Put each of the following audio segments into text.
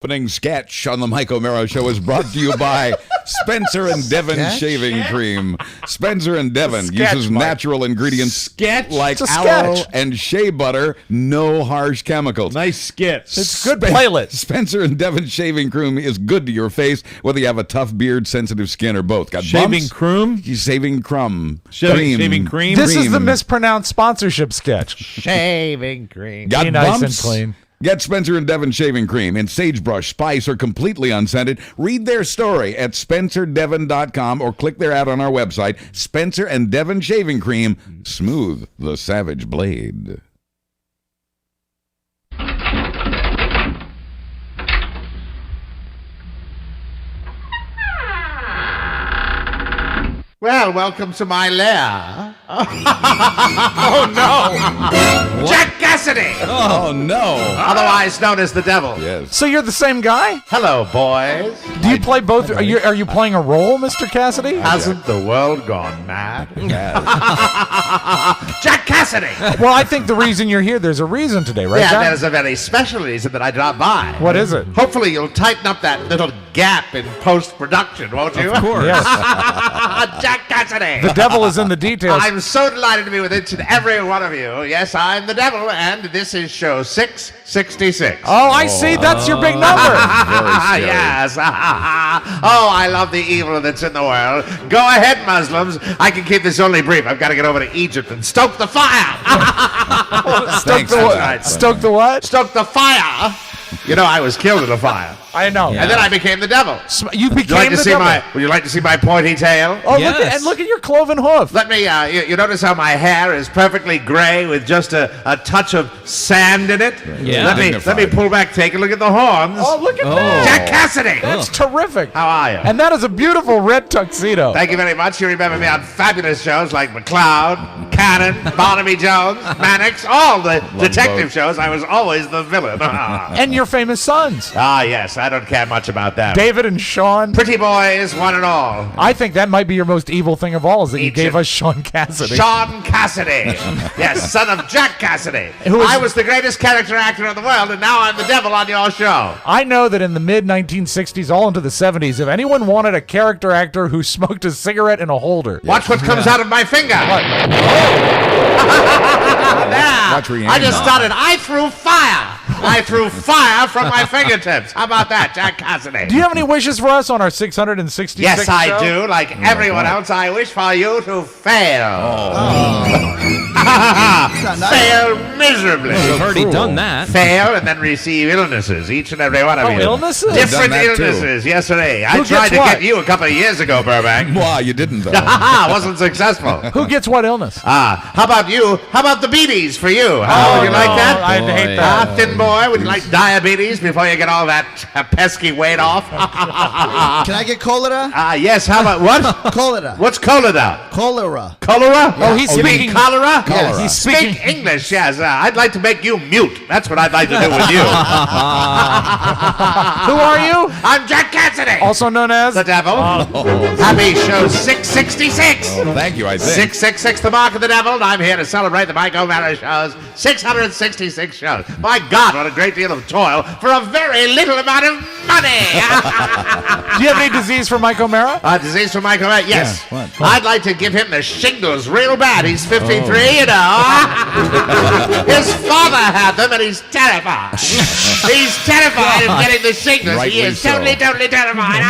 Opening sketch on the Mike O'Mara Show is brought to you by Spencer and Devon Shaving Cream. Spencer and Devon uses natural ingredients like aloe and shea butter, no harsh chemicals. Nice sketch. It's good playlist. Spencer and Devon Shaving Cream is good to your face, whether you have a tough beard, sensitive skin, or both. Got shaving bumps? cream? Shaving crumb. Shaving cream? This is the mispronounced sponsorship sketch. Shaving cream. Got Be bumps? nice and clean. Get Spencer and Devon Shaving Cream in sagebrush, spice, or completely unscented. Read their story at SpencerDevon.com or click their ad on our website. Spencer and Devon Shaving Cream. Smooth the savage blade. Well, welcome to my lair. Oh, no. Jack Cassidy! Oh, no. Otherwise known as the devil. Yes. So you're the same guy? Hello, boys. Do you play both? Are you playing a role, Mr. Cassidy? Hasn't the world gone mad? Yeah. Jack Cassidy! Well, I think the reason you're here, there's a reason today, right, Yeah, Jack? there's a very special reason that I dropped by. What is it? Hopefully you'll tighten up that little gap in post-production, won't you? Of course. Yes. Jack Cassidy! The devil is in the details. I'm so delighted to be with each and every one of you. Yes, I'm the devil, and this is show 666. Oh, I see. That's your big number. Very scary. Yes. Oh, I love the evil that's in the world. Go ahead, Muslims. I can keep this only brief. I've got to get over to Egypt and stoke the fire. Stoke the what? Stoke the what? Stoke the fire. You know, I was killed in a fire. I know. And then I became the devil. You Would you like became to the see devil. would you like to see my pointy tail? Oh, Yes. look at your cloven hoof. Let me, you notice how my hair is perfectly gray with just a touch of sand in it? Yeah. Let me Dignified. pull back, take a look at the horns. Oh, look at that. Jack Cassidy! That's terrific. How are you? And that is a beautiful red tuxedo. Thank you very much. You remember me on fabulous shows like McCloud, Cannon, Barnaby Jones, Mannix, all the detective both. shows. I was always the villain. And your famous sons, Yes, I don't care much about that. David and Sean. Pretty boys, one and all. I think that might be your most evil thing of all, is that you Egypt. gave us Sean Cassidy. Sean Cassidy. Yes, son of Jack Cassidy. Who is- I was the greatest character actor in the world, and now I'm the devil on your show. I know that in the mid-1960s, all into the 70s, if anyone wanted a character actor who smoked a cigarette in a holder, Watch what comes out of my finger. There. Watch where you I aim. just started. I threw fire. I threw fire from my fingertips. How about that, Jack Cassidy? do you have any wishes for us on our 666 Yes, show? I do. Like everyone else, I wish for you to fail. Fail miserably. We've already done that. Fail and then receive illnesses, each and every one of Oh, you. illnesses? Different Done that too. illnesses, yes, sir. I Who tried gets to what? get you a couple of years ago, Burbank. Wow, you didn't, though. Wasn't successful. Who gets what illness? How about you? How about the beaties for you? Would you like that? I'd hate that. Thin boy, would you like diabetes before you get all that pesky weight off? Can I get cholera? Yes, how about what? Cholera. What's cholera? Cholera. Cholera? Oh, he's you mean speaking- cholera? Yes. He's Speak speaking. English, yes. I'd like to make you mute. That's what I'd like to do with you. Who are you? I'm Jack Cassidy. Also known as The devil. Happy show 666. Thank you, I think. 666, the mark of the devil, and I'm here to celebrate the Mike O'Mara show's 666 shows. My God, what a great deal of toil for a very little amount of money. Do you have any disease for Mike O'Mara? Disease for Mike O'Mara? Yes. Yeah, what? I'd like to give him the shingles real bad. He's 53, you know. His father had them, and he's terrified. He's terrified of getting the shingles. He Rightly is so. totally terrified.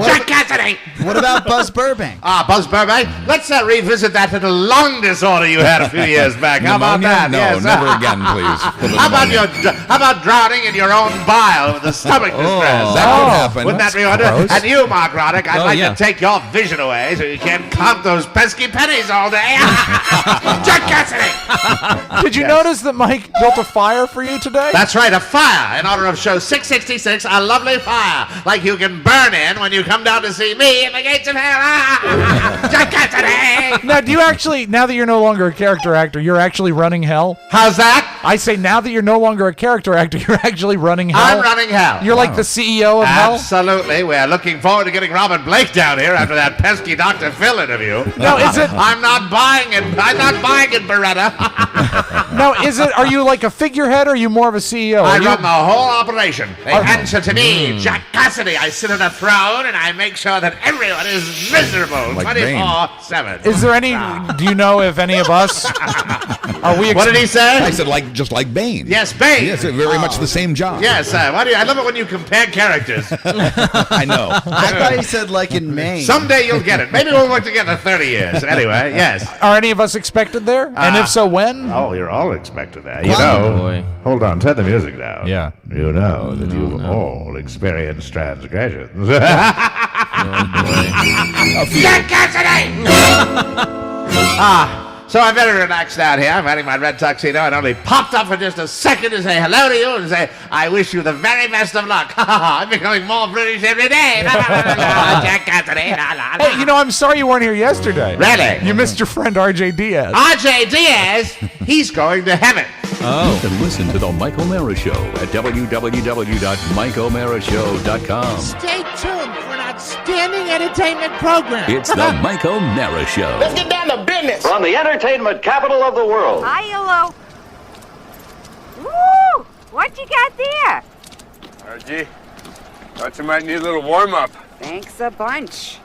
Jack Cassidy. What about Buzz Burbank? Buzz Burbank. Let's revisit that little lung disorder you had a few years back. How about Pneumonia? that? No, Yes. never again, please. For the How about pneumonia. how about drowning in your own bile with the stomach distress? That could happen. Wouldn't that be gross. wonderful? And you, Mark Roddick, I'd like yeah. to take your vision away so you can't count those pesky pennies all day. Jack Cassidy! Did you notice that Mike built a fire for you today? That's right, a fire in honor of show 666, a lovely fire, like you can burn in when you come down to see me in the gates of hell. Jack Cassidy! Now, do you actually, now that you're no longer a character actor, you're actually running hell? How's that? I say now that you're no longer a character actor, you're actually running hell? I'm running hell. You're like the CEO of hell? Absolutely. We're looking forward to getting Robert Blake down here after that pesky Dr. Phil interview. No, is it? I'm not buying it. I'm not buying Megan Beretta. Now, are you like a figurehead or are you more of a CEO? I Are you- run the whole operation. They answer to me, Jack Cassidy. I sit on a throne and I make sure that everyone is miserable Like 24/7. Is there any? Do you know if any of us are we? What did he say? I said just like Bane. Yes, Bane. Yes, very much the same job. Yes, I love it when you compare characters. I know. I thought he said like in Maine. Someday you'll get it. Maybe we'll work together 30 years. Anyway, yes. Are any of us expected there? And if so, when? Oh, you're all expected that. You Wow. know. Boy. Hold on, turn the music down. Yeah. You know that you've all experienced transgressions. Jack Cassidy! So I'm very relaxed out here. I'm wearing my red tuxedo and only popped up for just a second to say hello to you and say, I wish you the very best of luck. I'm becoming more British every day. Jack Cassidy. Hey, I'm sorry you weren't here yesterday. Really? You missed your friend R.J. Diaz. R.J. Diaz, he's going to heaven. You can listen to The Mike O'Mara Show at www.mikeomarashow.com. Stay tuned for an outstanding entertainment program. It's The Mike O'Mara Show. Let's get down to business. From the entertainment capital of the world. Hi, hello. Woo! What you got there? RG, thought you might need a little warm-up. Thanks a bunch.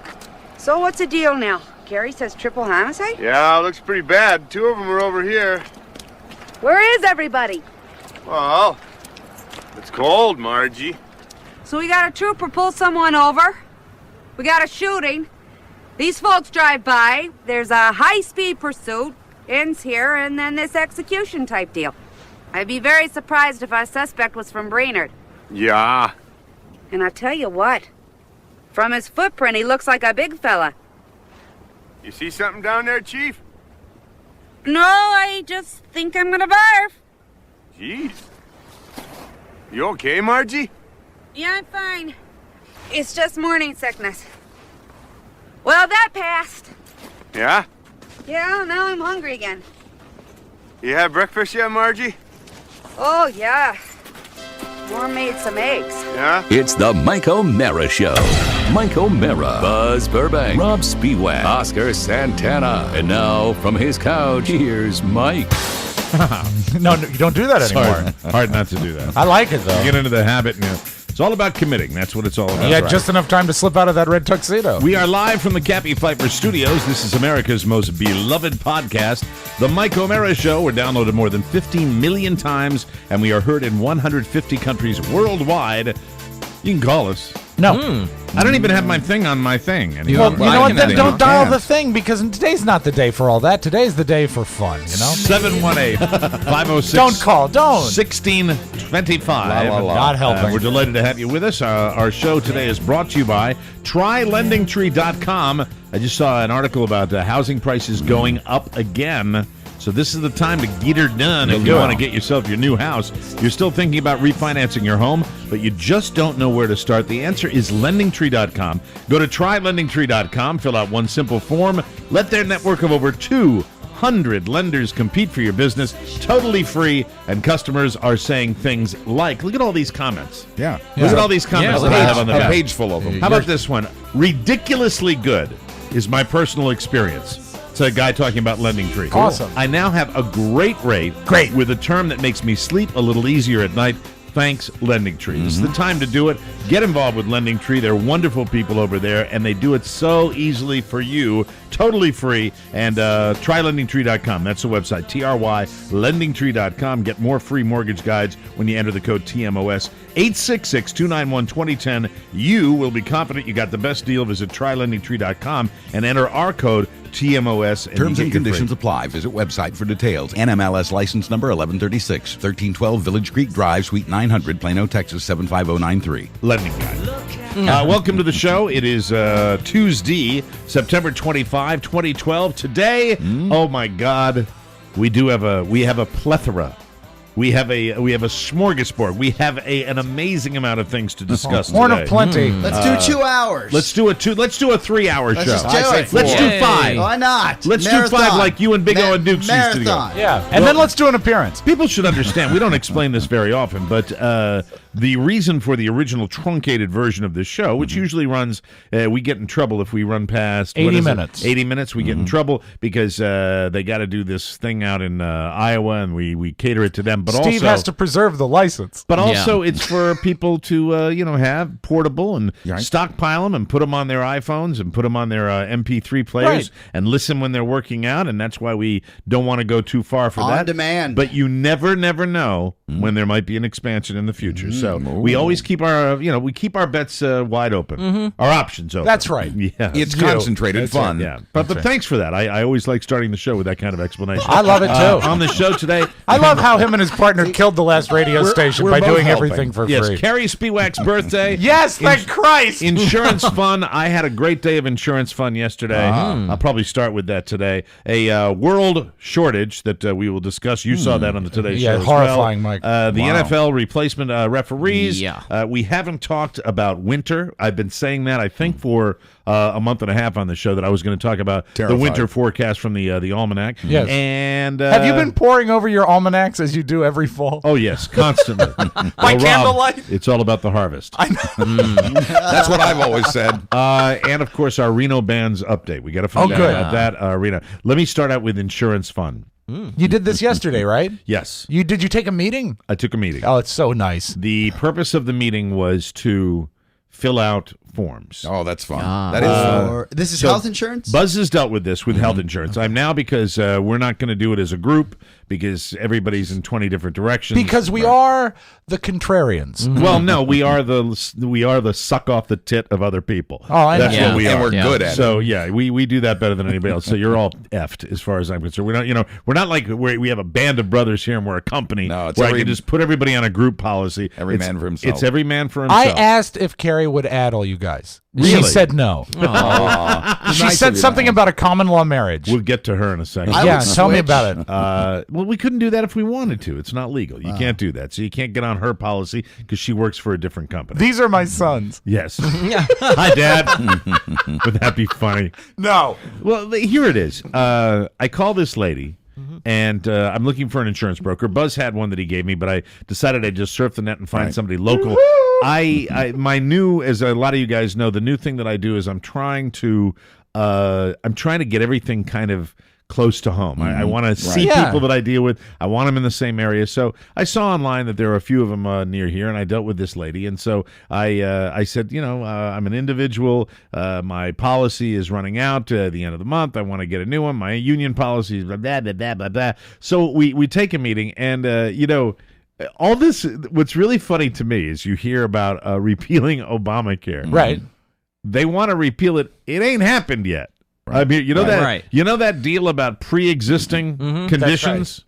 So what's the deal now? Gary says triple homicide? Yeah, looks pretty bad. Two of them are over here. Where is everybody? Well, it's cold, Margie. So we got a trooper pull someone over. We got a shooting. These folks drive by. There's a high-speed pursuit. Ends here, and then this execution type deal. I'd be very surprised if our suspect was from Brainerd. Yeah. And I'll tell you what. From his footprint, he looks like a big fella. You see something down there, Chief? No, I just think I'm gonna barf. Jeez. You okay, Margie? Yeah, I'm fine. It's just morning sickness. Well, that passed. Yeah? Yeah, now I'm hungry again. You had breakfast yet, Margie? Oh, yeah. More made some eggs. Yeah? It's The Mike O'Mara Show. Mike O'Mara, Buzz Burbank, Rob Spiewak, Oscar Santana. And now, from his couch, here's Mike. No, you don't do that anymore. Hard not to do that. I like it though. You get into the habit, and it's all about committing. That's what it's all about. You had just enough time to slip out of that red tuxedo. We are live from the Cappy Pfeiffer Studios. This is America's most beloved podcast, The Mike O'Mara Show. We're downloaded more than 15 million times, and we are heard in 150 countries worldwide. You can call us. No. I don't even have my thing on my thing anymore. Well, you know what? Then don't dial Yeah. the thing because today's not the day for all that. Today's the day for fun, 718-506. Don't call. Don't. 1625. La, la, la. God helping. We're delighted to have you with us. Our show today is brought to you by TryLendingTree.com. I just saw an article about housing prices going up again. So this is the time to get her done if you want to get yourself your new house. You're still thinking about refinancing your home, but you just don't know where to start. The answer is LendingTree.com. Go to TryLendingTree.com, fill out one simple form, let their network of over 200 lenders compete for your business, totally free, and customers are saying things like, look at all these comments. Yeah. Look at all these comments that I have on the A back. page full of them. How about this one? Ridiculously good is my personal experience. It's a guy talking about LendingTree. Awesome. I now have a great rate. Great. With a term that makes me sleep a little easier at night. Thanks, LendingTree. This is the time to do it. Get involved with LendingTree. They're wonderful people over there, and they do it so easily for you, totally free. And TryLendingTree.com. That's the website, TRYLendingTree.com. Get more free mortgage guides when you enter the code TMOS. 866-291-2010. You will be confident you got the best deal. Visit TryLendingTree.com and enter our code TMOS. And Terms you and get your conditions free. apply. Visit website for details. NMLS license number 1136, 1312 Village Creek Drive, Suite 900, Plano, Texas 75093. Lending guy. Welcome to the show. It is Tuesday, September 25, 2012. Today, oh my God, we have a plethora We have a smorgasbord. We have an amazing amount of things to discuss Horn today. of plenty. Let's do 2 hours. Let's do a 3-hour show. Let's just do it. Let's do 5. Why not? Let's do 5 like you and Big O and Dukes used to do. Marathon. Yeah, and then let's do an appearance. People should understand. We don't explain this very often, but the reason for the original truncated version of this show, which usually runs, we get in trouble if we run past 80 minutes. 80 minutes, we get in trouble because they got to do this thing out in Iowa, and we cater it to them. But Steve also has to preserve the license. But also, it's for people to have portable and stockpile them and put them on their iPhones and put them on their MP3 players and listen when they're working out. And that's why we don't want to go too far for that. On demand. But you never know when there might be an expansion in the future. So we always keep our bets wide open, our options open. That's right. Yeah, It's concentrated fun. Yeah, but thanks for that. I always like starting the show with that kind of explanation. I love it too. On the show today, I love how him and his partner killed the last radio station by both doing helping. everything for yes, free. Carrie Spiewak's birthday. Yes, thank Christ. Insurance fun. I had a great day of insurance fun yesterday. I'll probably start with that today. A world shortage that we will discuss. You saw that on the Today Show as horrifying, well. Mike. The NFL replacement referees. Yeah. We haven't talked about winter. I've been saying that, I think, for a month and a half on the show that I was going to talk about the winter forecast from the almanac. Yes. And have you been poring over your almanacs as you do every fall? Oh, yes, constantly. By candlelight? Rob, it's all about the harvest. I know. That's what I've always said. And, of course, our Reno Bands update. We got to find out about that, Reno. Let me start out with insurance fun. You did this yesterday, right? Yes. Did you take a meeting? I took a meeting. Oh, it's so nice. The purpose of the meeting was to fill out forms. Oh, that's fun. That is. This is health insurance? Buzz has dealt with this with health insurance. I'm now, because we're not going to do it as a group because everybody's in 20 different directions. Because we are the contrarians. Well, no, we are the suck off the tit of other people. Oh, I know. That's what we are. And we're good at it. So yeah, we do that better than anybody else. So you're all effed as far as I'm concerned. We're not like we have a band of brothers here and we're a company No, it's where I can just put everybody on a group policy. Every man for himself. It's every man for himself. I asked if Carrie would add all you guys. She Really? said no. She Nice said of you, something man. about a common law marriage. We'll get to her in a second. I Yeah, would tell me switch. about it. Well, we couldn't do that if we wanted to. It's not legal. You can't do that. So you can't get on her policy because she works for a different company. These are my sons. Yes. Hi, Dad. Would that be funny? No. Well, here it is. I call this lady, and I'm looking for an insurance broker. Buzz had one that he gave me, but I decided I'd just surf the net and find somebody local. My new, as a lot of you guys know, the new thing that I do is I'm trying to get everything kind of close to home. I want to see people that I deal with. I want them in the same area. So I saw online that there are a few of them near here, and I dealt with this lady. And so I said, I'm an individual. My policy is running out at the end of the month. I want to get a new one. My union policy is blah, blah, blah, blah, blah, blah. So we take a meeting, and, all this, what's really funny to me is you hear about repealing Obamacare. Right. They want to repeal it. It ain't happened yet. I mean, that deal about pre-existing conditions?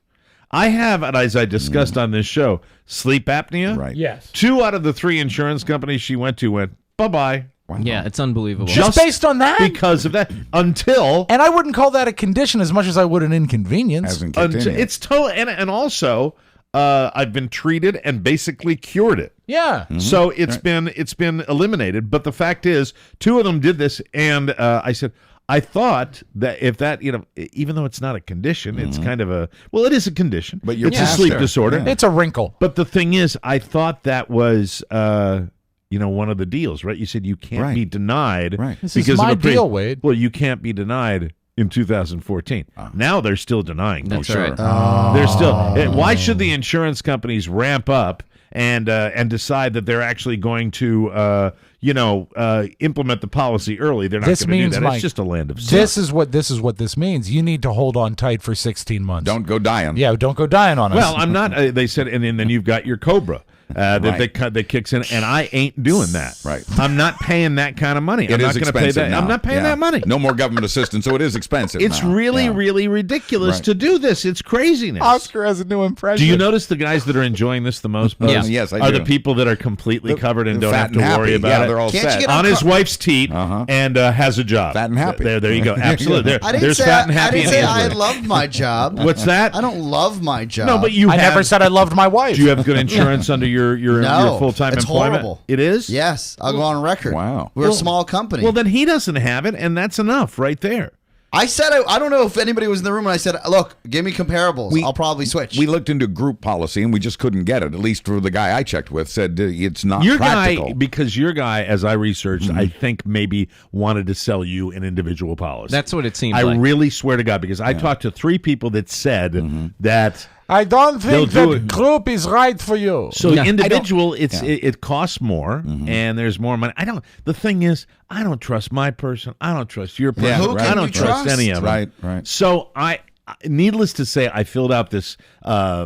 I have, and as I discussed on this show, sleep apnea. Right. Yes. 2 out of the 3 insurance companies she went to went, bye-bye. Wow. Yeah, it's unbelievable. Just based on that? Because of that. Until... And I wouldn't call that a condition as much as I would an inconvenience. Hasn't continued. It's and also... I've been treated and basically cured it. Yeah. So it's been eliminated. But the fact is, 2 of them did this, and I said, I thought that if that, even though it's not a condition, it's kind of it is a condition. But you're it's a past sleep there. disorder. Yeah. It's a wrinkle. But the thing is, I thought that was, one of the deals, right? You said you can't be denied. Right. This is my deal, Wade. Well, you can't be denied in 2014. Now they're still denying. That's you. right. They're still. Why should the insurance companies ramp up and decide that they're actually going to implement the policy early? They're not going to do that. Mike, it's just a land of sin. This is what this means. You need to hold on tight for 16 months. Don't go dying. Yeah, don't go dying on us. Well, I'm not. They said, and then you've got your COBRA. that kicks in, and I ain't doing that. Right. I'm not paying that kind of money. I'm not going to pay that. Now. I'm not paying that money. No more government assistance, so it is expensive. It's now. really, really ridiculous to do this. It's craziness. Oscar has a new impression. Do you notice the guys that are enjoying this the most? Buzz, Yes, I are do. the people that are completely covered and don't fat have to and happy. worry about Yeah, it. they're all Can't you set. get On his wife's teat and has a job. Fat and happy. There you go. Absolutely. I didn't There's say fat and I happy. didn't in say the I answer. love my job. What's that? I don't love my job. No, but you I never said I loved my wife. Do you have good insurance under your No, full-time it's employment? horrible. It is? Yes, I'll go on record. Wow. We're a small company. Well, then he doesn't have it, and that's enough right there. I said I don't know if anybody was in the room when I said, look, give me comparables. I'll probably switch. We looked into group policy, and we just couldn't get it. At least for the guy I checked with, said it's not Your practical. guy, because your guy, as I researched, I think maybe wanted to sell you an individual policy. That's what it seems I like. really swear to God, because I talked to 3 people that said that. I don't They'll think do that it. group is right for you. So individual, it costs more, and there's more money. The thing is, I don't trust my person. I don't trust your person. Yeah, right. I don't trust any of them. Right. So needless to say, I filled out this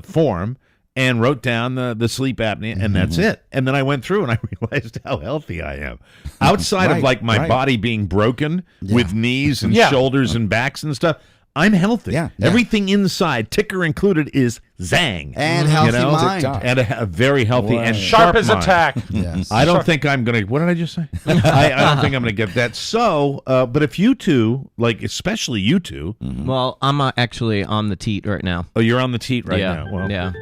form and wrote down the sleep apnea, and that's it. And then I went through and I realized how healthy I am. Outside of like my body being broken with knees and shoulders and backs and stuff, I'm healthy. Yeah. Everything inside, ticker included, is zang. And healthy mind. And a very healthy and Sharp as a mind. tack. Yes. I don't think I'm going to, what did I just say? I don't think I'm going to get that. So, but if you two, like especially you two. Well, I'm actually on the teat right now. Oh, you're on the teat right Yeah, now. Well, yeah.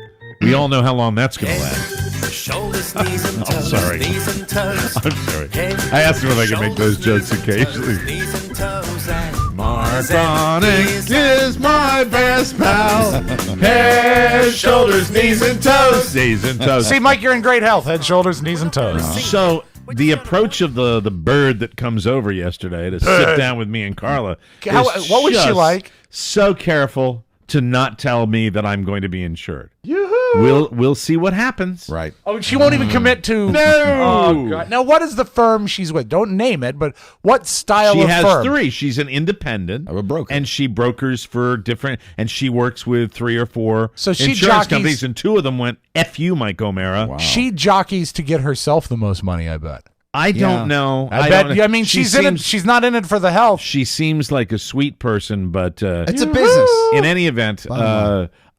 we all know how long that's going to last. Shoulders, knees, and toes. sorry. Knees and toes. I'm sorry. I asked him if I could make those jokes occasionally. Knees and toes. And Martonic is my best pal. Head, shoulders, knees, and toes. Knees and toes. See, Mike, you're in great health. Head, shoulders, knees, and toes. So the approach of the bird that comes over yesterday to sit down with me and Carla. What was she like? So careful to not tell me that I'm going to be insured. Yoo-hoo. We'll see what happens. Right. Oh, she won't even commit to. No. Oh, God. Now, what is the firm she's with? Don't name it, but what style She of has firm? 3. She's an independent, a broker, and she brokers for different. And she works with 3 or 4 So she insurance jockeys- companies, and 2 of them went "F you, Mike O'Mara." Wow. She jockeys to get herself the most money, I bet. I don't know. I don't bet. know. I mean, She she's in it. seems- She's not in it for the health. She seems like a sweet person, but It's a business. in any event,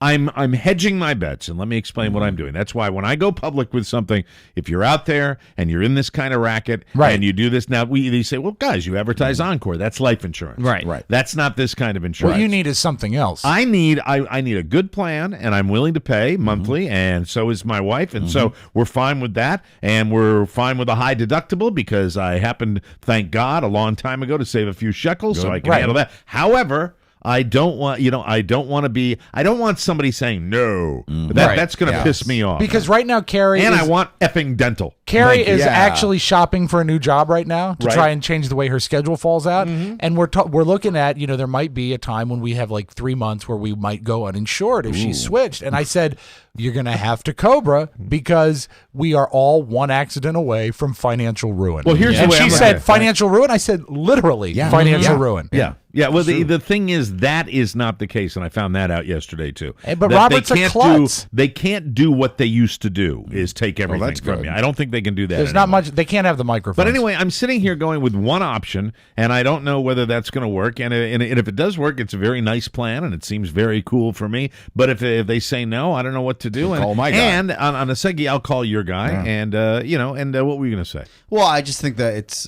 I'm hedging my bets, and let me explain what I'm doing. That's why when I go public with something, if you're out there and you're in this kind of racket, and you do this now, they say, "Well, guys, you advertise Encore. That's life insurance, Right. That's not this kind of insurance. What you need is something else. I need a good plan, and I'm willing to pay monthly, and so is my wife, and so we're fine with that, and we're fine with a high deductible because I happened, thank God, a long time ago to save a few shekels, so I can handle that. However, I don't want somebody saying no. That's going to piss me off. Because right now, Carrie and is, I want effing dental. Carrie is actually shopping for a new job right now to Right. try and change the way her schedule falls out. And we're looking at, there might be a time when we have like 3 months where we might go uninsured if she switched. And I said, you're going to have to Cobra because we are all one accident away from financial ruin. Well, here's the and way she I'm looking said at it. financial ruin. I said literally financial ruin. Yeah. Well, the thing is that is not the case, and I found that out yesterday too. But That Robert's a klutz. They can't do what they used to do, is take everything that's from good. you. I don't think they can do that. There's not much. They can't have the microphone. But anyway, I'm sitting here going with one option, and I don't know whether that's going to work. And if it does work, it's a very nice plan, and it seems very cool for me. But if they say no, I don't know what to do. And, Call my guy. And on a Segi, I'll call your guy. And what were you going to say? Well, I just think that it's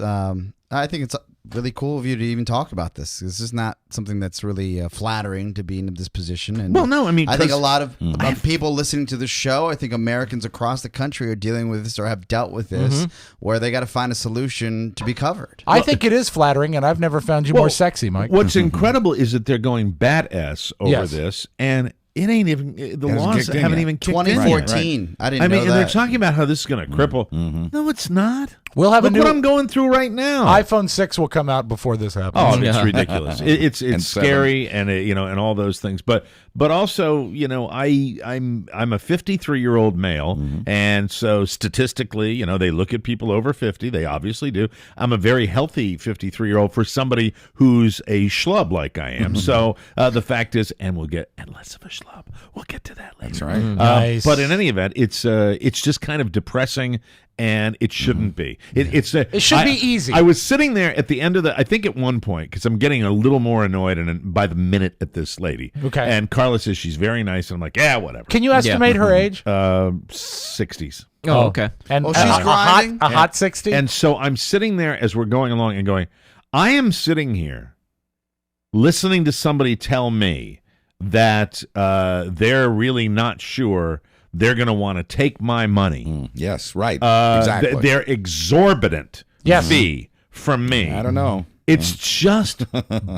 really cool of you to even talk about this. This is not something that's really flattering to be in this position. And Well, no, I mean, I think a 'cause- lot of people listening to the show, I think Americans across the country are dealing with this or have dealt with this, where they got to find a solution to be covered. I think it is flattering, and I've never found you more sexy, Mike. What's incredible is that they're going badass over this, and it ain't even the laws kicked in haven't yet. even kicked in. 2014. I didn't know and that. they're talking about how this is going to cripple. No, it's not. We'll have Look a new what I'm going through right now. iPhone 6 will come out before this happens. Oh, it's ridiculous. It's And scary, and and all those things. But also, I'm a 53-year-old male, and so statistically, they look at people over 50. They obviously do. I'm a very healthy 53-year-old for somebody who's a schlub like I am. So the fact is, and less of a schlub. We'll get to that later. That's right. Nice. But in any event, it's just kind of depressing. And it shouldn't be. It should be easy. I was sitting there at the end of I think at one point, because I'm getting a little more annoyed by the minute at this lady. Okay. And Carla says she's very nice, and I'm like, yeah, whatever. Can you estimate her age? 60s. Oh, okay. And she's grinding? a hot 60? And so I'm sitting there as we're going along and going, I am sitting here listening to somebody tell me that they're really not sure they're going to want to take my money. Yes, right. Exactly. Their exorbitant fee from me. I don't know. It's just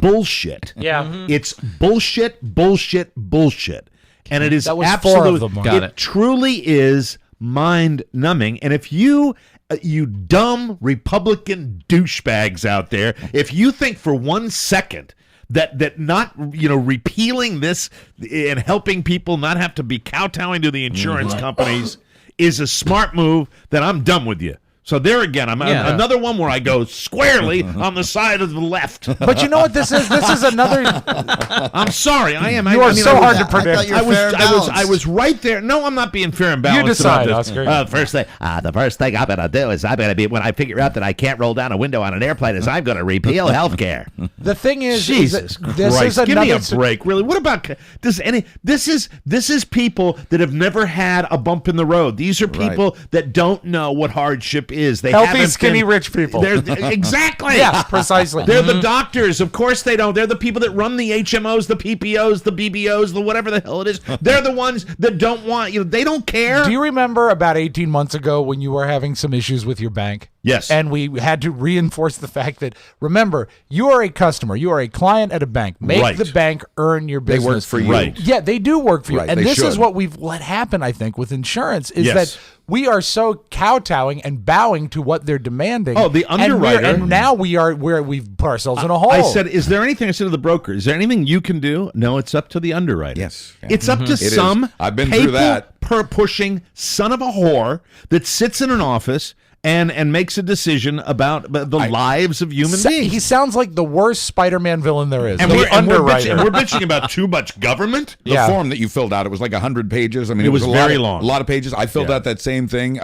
bullshit. Yeah. It's bullshit. And it is That was absolute. 4 of them, Mark. Got it it. truly is mind-numbing. And if you dumb Republican douchebags out there, if you think for 1 second that not repealing this and helping people not have to be kowtowing to the insurance companies is a smart move, then I'm done with you. So there again, I'm another one where I go squarely on the side of the left. But you know what this is? This is another. I'm sorry, I am. You are so hard to predict. I was right there. No, I'm not being fair and balanced. You decide, about this. Oscar. The first thing I'm going to do is when I figure out that I can't roll down a window on an airplane, is I'm going to repeal health care. The thing is, Jesus that this Christ, is give me a another. break, really. What about this is people that have never had a bump in the road. These are people that don't know what hardship is. They Healthy, haven't skinny, been- rich people. Exactly. Yes, precisely. They're the doctors. Of course they don't. They're the people that run the HMOs, the PPOs, the BBOs, the whatever the hell it is. They're the ones that don't want you. They don't care. Do you remember about 18 months ago when you were having some issues with your bank? Yes. And we had to reinforce the fact that, remember, you are a customer. You are a client at a bank. Make the bank earn your business. They work for you. Right. Yeah, they do work for you. Right, And they this is should. what we've let happen, I think, with insurance, is Yes. that we are so kowtowing and bowing to what they're demanding. Oh, the underwriter. And now we've put ourselves in a hole. I said, is there anything, I said to the broker, is there anything you can do? No, it's up to the underwriter. Yes. Yeah. It's up to is. some I've been through that. pushing son of a whore that sits in an office and makes a decision about the lives of human beings. He sounds like the worst Spider-Man villain there is. And the we're underwriter. bitching about too much government. The form that you filled out, it was like 100 pages. I mean, It was very a long. A lot of pages. I filled out that same thing.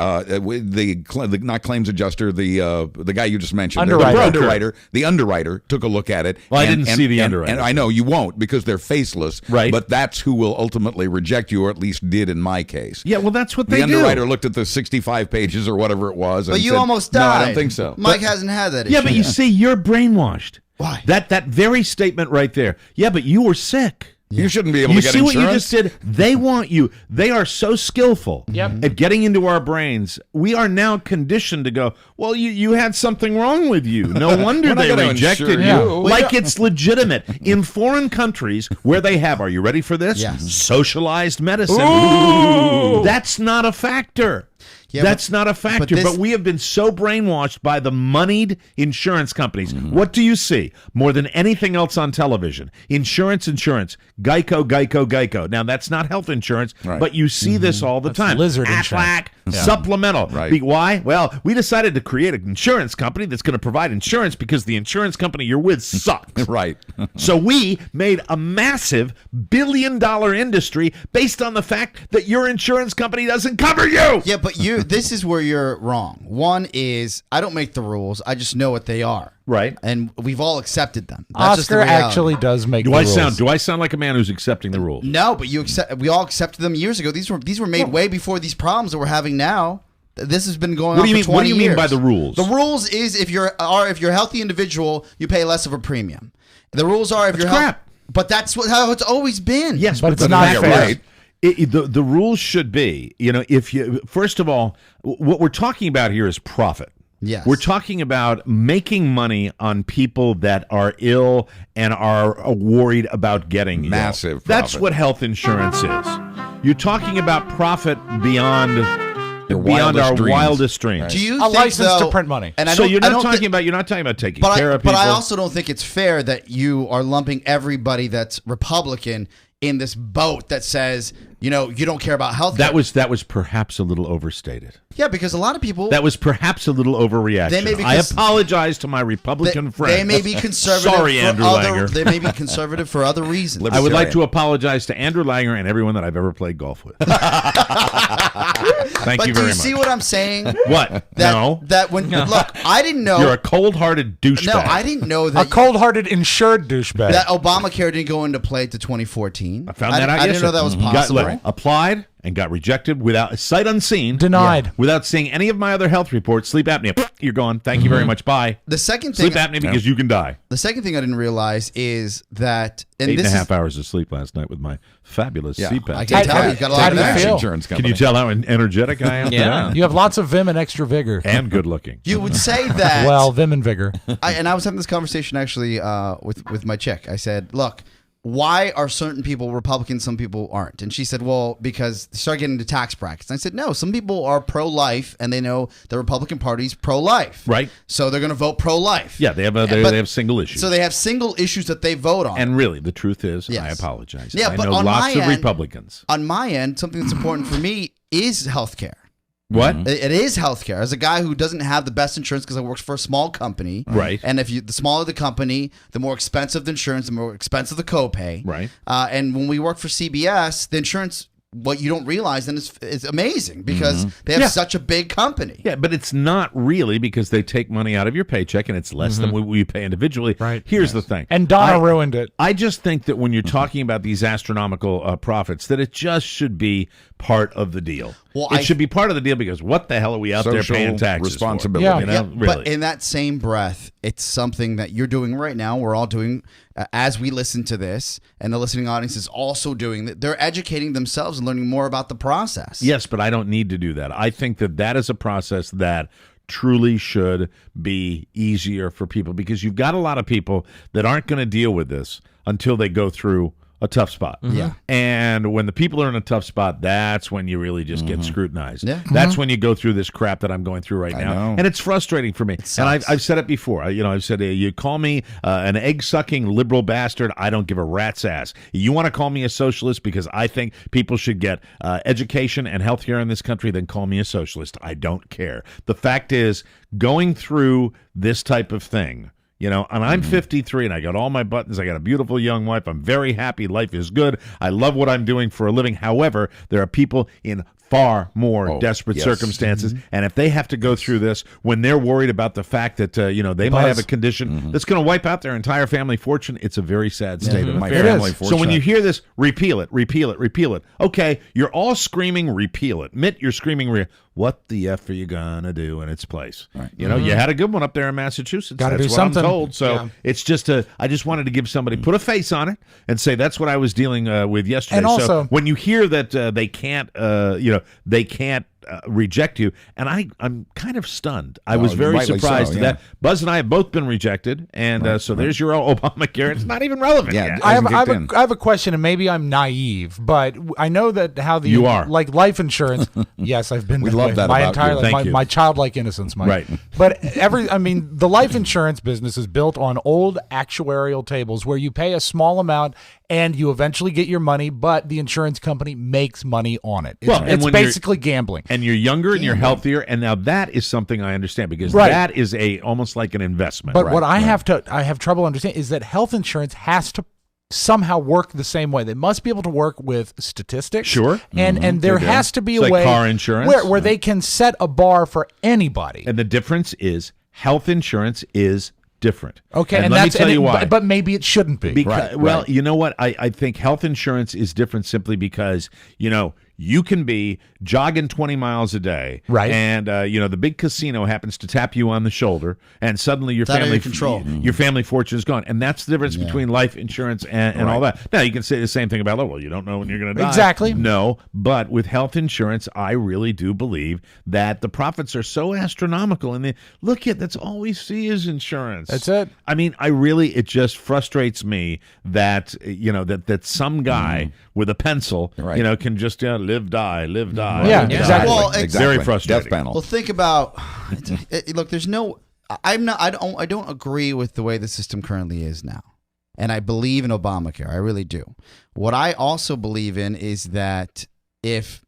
With the not claims adjuster, the guy you just mentioned, Underwriter. The underwriter took a look at it. Well, I didn't see the underwriter. and I know you won't because they're faceless. Right. But that's who will ultimately reject you, or at least did in my case. Yeah, well, that's what The they underwriter do. looked at the 65 pages or whatever it was. But and you said, almost No, died. I don't think so. Mike hasn't had that issue. Yeah, but you see, you're brainwashed. Why? That very statement right there. Yeah, but you were sick. You shouldn't be able You to get see insurance. what you just did? They want you. They are so skillful at getting into our brains. We are now conditioned to go, well, you had something wrong with you. No wonder We're not they gonna rejected insure you. you. Like it's legitimate. In foreign countries where they have, are you ready for this? Yes. Socialized medicine. That's not a factor. Yeah, That's not a factor, but we have been so brainwashed by the moneyed insurance companies. What do you see more than anything else on television? Insurance, Geico. Now, that's not health insurance, but you see this all the time. lizard Aflac, insurance. supplemental. Right. Why? Well, we decided to create an insurance company that's going to provide insurance because the insurance company you're with sucks. Right. So we made a massive billion-dollar industry based on the fact that your insurance company doesn't cover you. Yeah, but this is where you're wrong. One is I don't make the rules. I just know what they are. Right. And we've all accepted them. That's just the Oscar reality. actually does make Do the I rules. sound like a man who's accepting the rules? No, but we all accepted them years ago. These were made way before these problems that we're having now. This has been going on for 20 years. What do you mean by the rules? The rules is if you're a healthy individual, you pay less of a premium. The rules are if you're crap. But that's how it's always been. Yes, But it's the not fact fair. is, the rules should be, if you first of all, what we're talking about here is profit. Yes. We're talking about making money on people that are ill and are worried about getting Massive ill. That's profit. what health insurance is. You're talking about profit beyond Your beyond wildest our dreams. wildest dreams. Do you A think, license though, to print money. And I So don't- you're I not don't talking thi- about taking but care I, of people. but I also don't think it's fair that you are lumping everybody that's Republican in this boat that says, you don't care about health care. that was perhaps a little overstated. Yeah, because a lot of people That was perhaps a little overreaction. They may be I cons- apologize to my Republican friends. they may be conservative. Sorry, for Andrew other, Langer. They may be conservative for other reasons. I would like to apologize to Andrew Langer and everyone that I've ever played golf with. Thank But you do very you much. see what I'm saying? What? That, No. That when look, I didn't know. You're a cold-hearted douchebag. No, I didn't know that. A cold-hearted insured douchebag. that Obamacare didn't go into play to 2014. I found that out I didn't know yesterday. that was Got, possible. applied and got rejected without sight unseen. Denied. Without seeing any of my other health reports. Sleep apnea. You're gone. Thank you very much. Bye. The second thing, Sleep apnea because you can die. the second thing I didn't realize is that, and 8.5 this hours of sleep last night with my fabulous CPAP. I can tell you've got a lot How of do you energy. feel? Insurance Can company. you tell how energetic I am? Yeah. You have lots of vim and extra vigor. And good looking. You would say that. Well, vim and vigor. And I was having this conversation actually with my chick. I said, "Look, why are certain people Republicans, some people aren't?" And she said, "Well, because they start getting into tax brackets." And I said, "No, some people are pro-life, and they know the Republican Party's pro-life, Right. So they're going to vote pro-life. Yeah, they have But- they have single issues. So they have single issues that they vote on. And really, the truth is, Yes. I apologize. Yeah, I but know on lots my of end- Republicans. On my end, something that's important for me is healthcare. What? It is healthcare. As a guy who doesn't have the best insurance because I work for a small company, Right. And the smaller the company, the more expensive the insurance, the more expensive the copay, Right. And when we work for CBS, the insurance, what you don't realize, then is amazing because they have Yeah. such a big company. Yeah, but it's not really because they take money out of your paycheck and it's less than what we pay individually. Right. Here's the thing. And Donna ruined it. I just think that when you're talking about these astronomical profits, that it just should be part of the deal. Well, it should be part of the deal because what the hell are we out there Social paying taxes responsibility. for? Yeah. You know, Yeah, really. but in that same breath, it's something that you're doing right now. We're all doing as we listen to this, and the listening audience is also doing that. They're educating themselves and learning more about the process. Yes, but I don't need to do that. I think that that is a process that truly should be easier for people because you've got a lot of people that aren't going to deal with this until they go through a tough spot. Yeah. And when the people are in a tough spot, that's when you really just get scrutinized. Yeah. That's when you go through this crap that I'm going through right now. know. And it's frustrating for me. And I've said it before. I've said, you call me an egg-sucking liberal bastard, I don't give a rat's ass. You want to call me a socialist because I think people should get education and health care in this country, then call me a socialist. I don't care. The fact is, going through this type of thing, and I'm 53 and I got all my buttons. I got a beautiful young wife. I'm very happy. Life is good. I love what I'm doing for a living. However, there are people in far more desperate circumstances. And if they have to go through this when they're worried about the fact that, they might have a condition that's going to wipe out their entire family fortune, it's a very sad state of My affairs. family So when fortune. you hear this, repeal it, repeal it, repeal it. Okay, you're all screaming repeal it. Admit you're screaming what the F are you gonna do in its place? Right. You had a good one up there in Massachusetts. Gotta That's do what something. I'm told. So Yeah. it's just I just wanted to give somebody, put a face on it and say that's what I was dealing with yesterday. And also- so when you hear that they can't reject you, and I'm kind of stunned. I was very rightly surprised so, at yeah. that. Buzz and I have both been rejected, and so there's your Obamacare. It's not even relevant Yeah, yet. I have, hasn't I, have kicked in. a, I have a question, and maybe I'm naive, but I know that how the You are. like life insurance. Yes, I've been. We that love way that my about entire you. life. Thank you. My childlike innocence, Mike. Right. But the life insurance business is built on old actuarial tables where you pay a small amount and you eventually get your money, but the insurance company makes money on it. Well, and It's when you're- basically gambling. And you're younger and you're healthier, and now that is something I understand because Right. that is almost like an investment. But what I have trouble understanding is that health insurance has to somehow work the same way. They must be able to work with statistics. Sure. And there They do. has to be It's a like way car insurance. where they can set a bar for anybody. And the difference is health insurance is different. Okay, and and let that's me tell you why. But maybe it shouldn't be. Well, you know what? I think health insurance is different simply because, you can be jogging 20 miles a day, Right. And the big casino happens to tap you on the shoulder, and suddenly your It's out of family your control. your family fortune is gone, and that's the difference between life insurance and all that. Now you can say the same thing about you don't know when you're going to die. Exactly. No, but with health insurance, I really do believe that the profits are so astronomical, and that's all we see is insurance. That's it. I mean, it just frustrates me that that some guy with a pencil, Right. can just live, die, live, die. Yeah, live, die. exactly. Well, Very frustrating. Death panel. Well, think about. Look, there's no. I'm not. I don't agree with the way the system currently is now, and I believe in Obamacare. I really do. What I also believe in is that if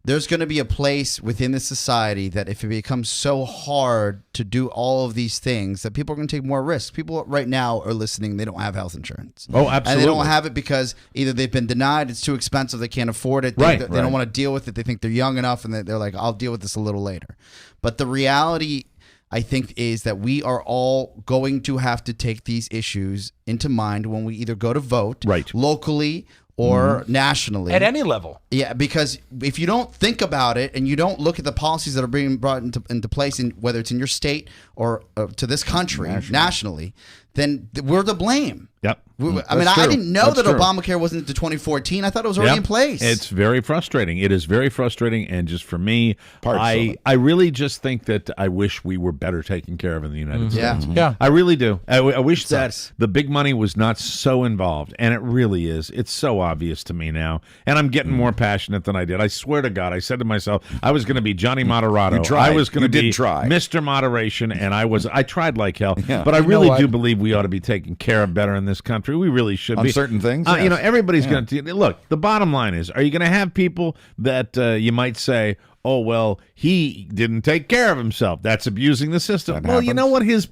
there's going to be a place within the society that if it becomes so hard to do all of these things, that people are going to take more risks. People right now are listening. They don't have health insurance. Oh, absolutely. And they don't have it because either they've been denied, it's too expensive, they can't afford it, Right, they right. don't want to deal with it, they think they're young enough, and they're like, I'll deal with this a little later. But the reality, I think, is that we are all going to have to take these issues into mind when we either go to vote locally or nationally. At any level. Yeah, because if you don't think about it and you don't look at the policies that are being brought into place, whether it's in your state or to this country nationally, then we're to blame. Yep. I didn't know that Obamacare wasn't into 2014. I thought it was already in place. It's very frustrating. It is very frustrating. And just for me, I really just think that I wish we were better taken care of in the United States. Yeah. I really do. I wish that the big money was not so involved. And it really is. It's so obvious to me now. And I'm getting more passionate than I did. I swear to God, I said to myself, I was going to be Johnny Moderato. You tried. I was going to be try. Mr. Moderation. And I tried like hell. Yeah. But I really do believe we ought to be taken care of better in this country. We really should on be. certain things. You know, everybody's going to look. The bottom line is: are you going to have people that you might say, "Oh, well, he didn't take care of himself. That's abusing the system." Well, you know what his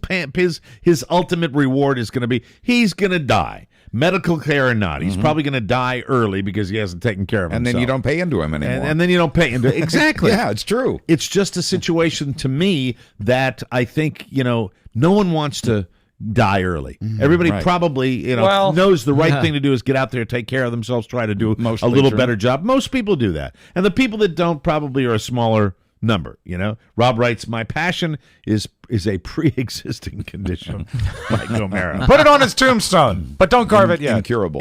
ultimate reward is going to be? He's going to die. Medical care or not, he's probably going to die early because he hasn't taken care of himself. And then you don't pay into him anymore. And then you don't pay into exactly. Yeah, it's true. It's just a situation to me that I think no one wants to die early. Everybody probably knows the right thing to do is get out there, take care of themselves, try to do a little better job. Most people do that, and the people that don't probably are a smaller number. Rob writes, my passion is a pre-existing condition. Mike O'Mara. Put it on his tombstone, but don't carve it yet. Incurable.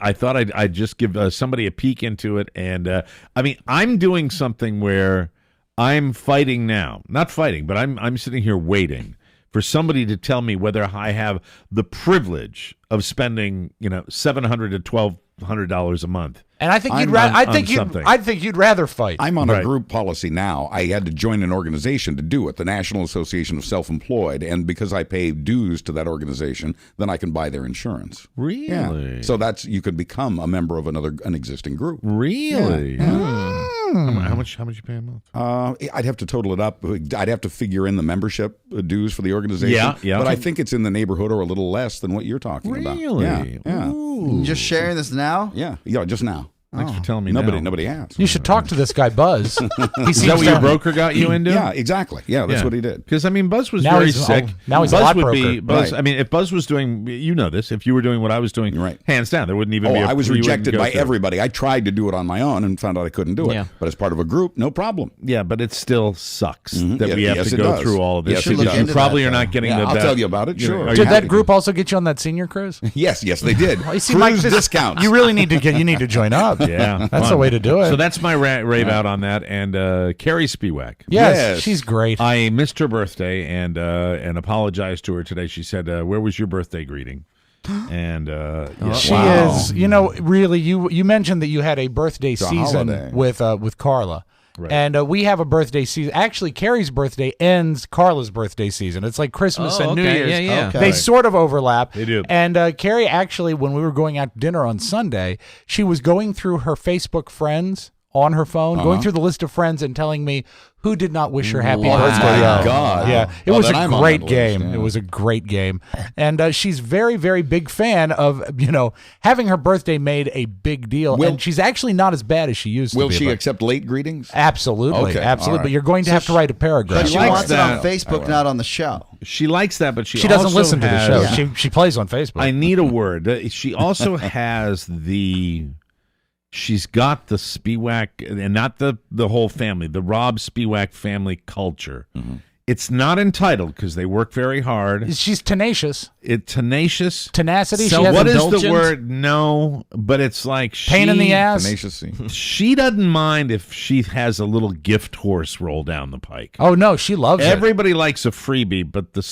I thought I'd just give somebody a peek into it, and I'm doing something where I'm fighting now. Not fighting, but I'm sitting here waiting for somebody to tell me whether I have the privilege of spending, $700 to $1,200 a month. And I think I think you'd rather fight. I'm on a group policy now. I had to join an organization to do it, the National Association of Self-Employed, and because I pay dues to that organization, then I can buy their insurance. Really? Yeah. So you could become a member of an existing group. Really? Yeah. How much you pay a month? I'd have to total it up. I'd have to figure in the membership dues for the organization. Yeah. But I think it's in the neighborhood or a little less than what you're talking about. Really? Yeah. You're just sharing this now? Yeah, just now. Thanks for telling me. Nobody asked. You should talk to this guy, Buzz. Is that what your broker got you into? Yeah, exactly. Yeah, that's what he did. Because Buzz was very sick. Now he's Buzz a lot would broker. be. Buzz, Right. if Buzz was doing, this. If you were doing what I was doing, hands down, there wouldn't even be. I was you wouldn't rejected go by through. everybody. I tried to do it on my own and found out I couldn't do it. Yeah. But as part of a group, no problem. Yeah, but it still sucks that we have Yes, to it go does. through all of this. Yes, it because does. you Into probably that, are not though. getting Yeah, the. I'll tell you about it. Sure. Are you Did happy? that group also get you on that senior cruise? Yes, they did. Well, you see, Cruise Mike, discounts. You really need to join up. Yeah, That's fun. the way to do it. So that's my rave out on that. And Carrie Spiewak. Yes, she's great. I missed her birthday and apologized to her today. She said, "Where was your birthday greeting?" And She is, really. You mentioned that you had a birthday season holiday. with Carla. Right. And we have a birthday season. Actually, Carrie's birthday ends Carla's birthday season. It's like Christmas and New Year's. Yeah. Okay. They sort of overlap. They do. And Carrie, actually, when we were going out to dinner on Sunday, she was going through her Facebook friends on her phone, going through the list of friends and telling me who did not wish her happy birthday. my God. Yeah, it Well, was then a I'm on great that game. list, yeah. It was a great game. And she's very, very big fan of, having her birthday made a big deal. And she's actually not as bad as she used to be. Will she but- accept late greetings? Absolutely. Okay, Absolutely. all right. But you're going to have to write a paragraph. But she likes wants it on that. Facebook, not on the show. she likes that, but She doesn't also listen to the show. has- She plays on Facebook. I need a word. She also has she's got the Spiewak, and not the whole family, the Rob Spiewak family culture. Mm-hmm. It's not entitled because they work very hard. She's tenacious. Tenacious. Tenacity. So she has What is the indulgence. word? No, but it's like Pain in the ass. Tenacious. She doesn't mind if she has a little gift horse roll down the pike. Oh, no. She loves it. Everybody likes a freebie, but the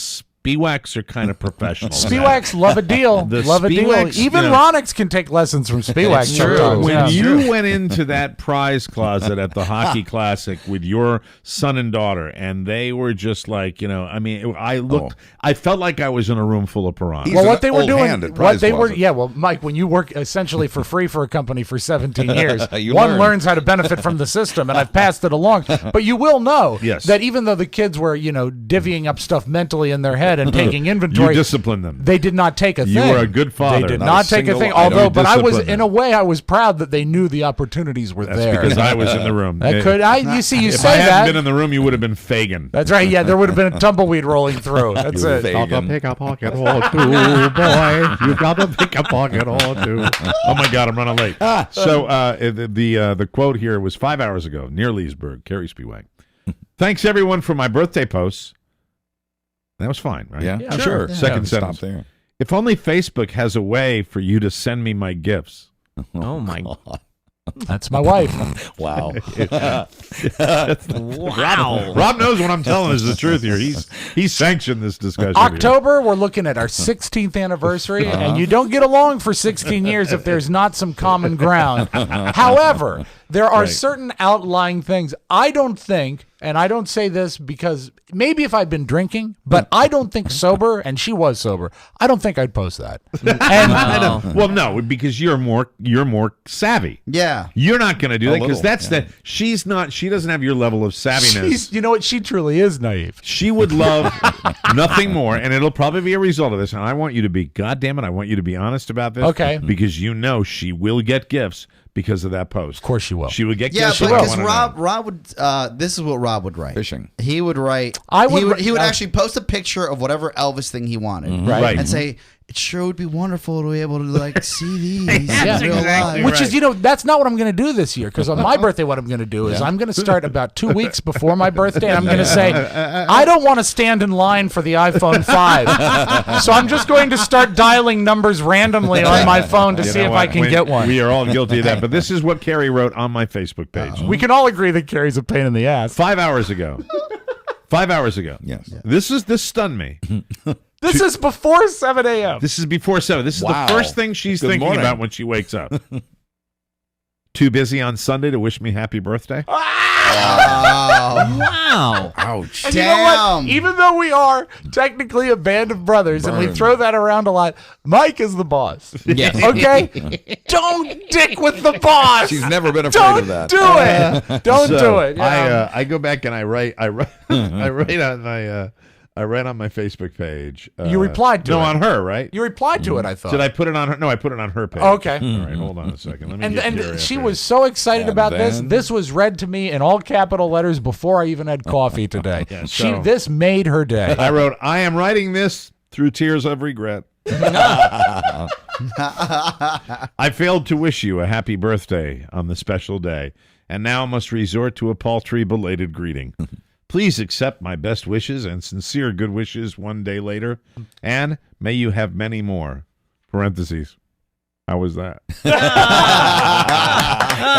Spiwax are kind of professional. Spiwax love a deal. Love a deal. Spiwax, Even Ronix can take lessons from Spiwax. sometimes. When Yeah. you went into that prize closet at the Hockey Classic with your son and daughter, and they were just like, I mean, I felt like I was in a room full of piranhas. Well, what they were doing, Mike, when you work essentially for free for a company for 17 years, one learns how to benefit from the system, and I've passed it along. But you will know that even though the kids were, divvying up stuff mentally in their head and taking inventory, you disciplined them. They did not take a thing. You were a good father. They did not take a thing. Although, but I was, in a way, I was proud that they knew the opportunities were there. Because I was in the room. You say if that. I hadn't been in the room, you would have been Fagin. That's right. Yeah, there would have been a tumbleweed rolling through. That's it. Gotta pick a pocket or two, boy. You gotta pick a pocket or two. Oh my God, I'm running late. So the quote here was 5 hours ago near Leesburg. Carrie Spiewak. Thanks everyone for my birthday posts. That was fine, right? Yeah, sure. Second sentence. Stop there. If only Facebook has a way for you to send me my gifts. Oh my God. That's my wife. Wow. Wow. Rob knows what I'm telling is the truth here. He's sanctioned this discussion. October, we're looking at our 16th anniversary, and you don't get along for 16 years if there's not some common ground. However, there are certain outlying things. I don't think, and I don't say this because maybe if I'd been drinking, but I don't think sober, and she was sober, I don't think I'd post that. And well, no, because you're more savvy. Yeah. You're not going to do that because she doesn't have your level of savviness. you know what? She truly is naive. She would love nothing more, and it'll probably be a result of this. And I want you to be, goddamn it, I want you to be honest about this. Okay. Because she will get gifts because of that post. Of course she will. She would get Yeah, gifts. because Rob would. This is what Rob would write. Fishing. He would write. He would actually post a picture of whatever Elvis thing he wanted, Right. and say, "It sure would be wonderful to be able to see these Yeah. in real life." Which is, that's not what I'm going to do this year. Because on my birthday, what I'm going to do is I'm going to start about 2 weeks before my birthday. And I'm going to say, I don't want to stand in line for the iPhone 5. So I'm just going to start dialing numbers randomly on my phone to see if I can get one. We are all guilty of that. But this is what Carrie wrote on my Facebook page. We can all agree that Carrie's a pain in the ass. 5 hours ago. 5 hours ago. Yes. This stunned me. This is before 7 a.m. This is before 7. This is the first thing she's thinking about when she wakes up. Too busy on Sunday to wish me happy birthday? Wow. Ouch. And you know what? Even though we are technically a band of brothers and we throw that around a lot, Mike is the boss. Yes. Okay? Don't dick with the boss. She's never been afraid of that. Do it. Don't do it. I go back and I write on my Facebook page. You replied to it. No, on her, right? You replied to it, I thought. Did I put it on her? No, I put it on her page. Okay. All right, hold on a second. Let me get And Carrie she up was so excited And about this. then- This was read to me in all capital letters before I even had coffee today. This made her day. here. I wrote, I am writing this through tears of regret. I failed to wish you a happy birthday on the special day, and now must resort to a paltry belated greeting. Please accept my best wishes and sincere good wishes one day later, and may you have many more. Parentheses. How was that?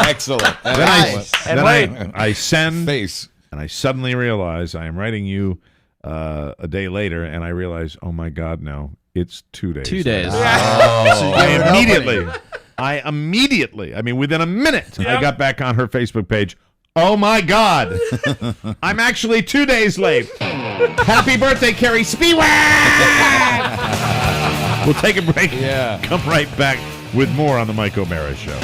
Excellent. Then I send, Face. and I suddenly realize I am writing you a day later, and I realize, oh my God, no, it's 2 days. 2 days. I immediately, within a minute, I got back on her Facebook page. Oh my God, I'm actually 2 days late. Happy birthday, Carrie Spiewak! We'll take a break. Yeah. Come right back with more on the Mike O'Mara Show.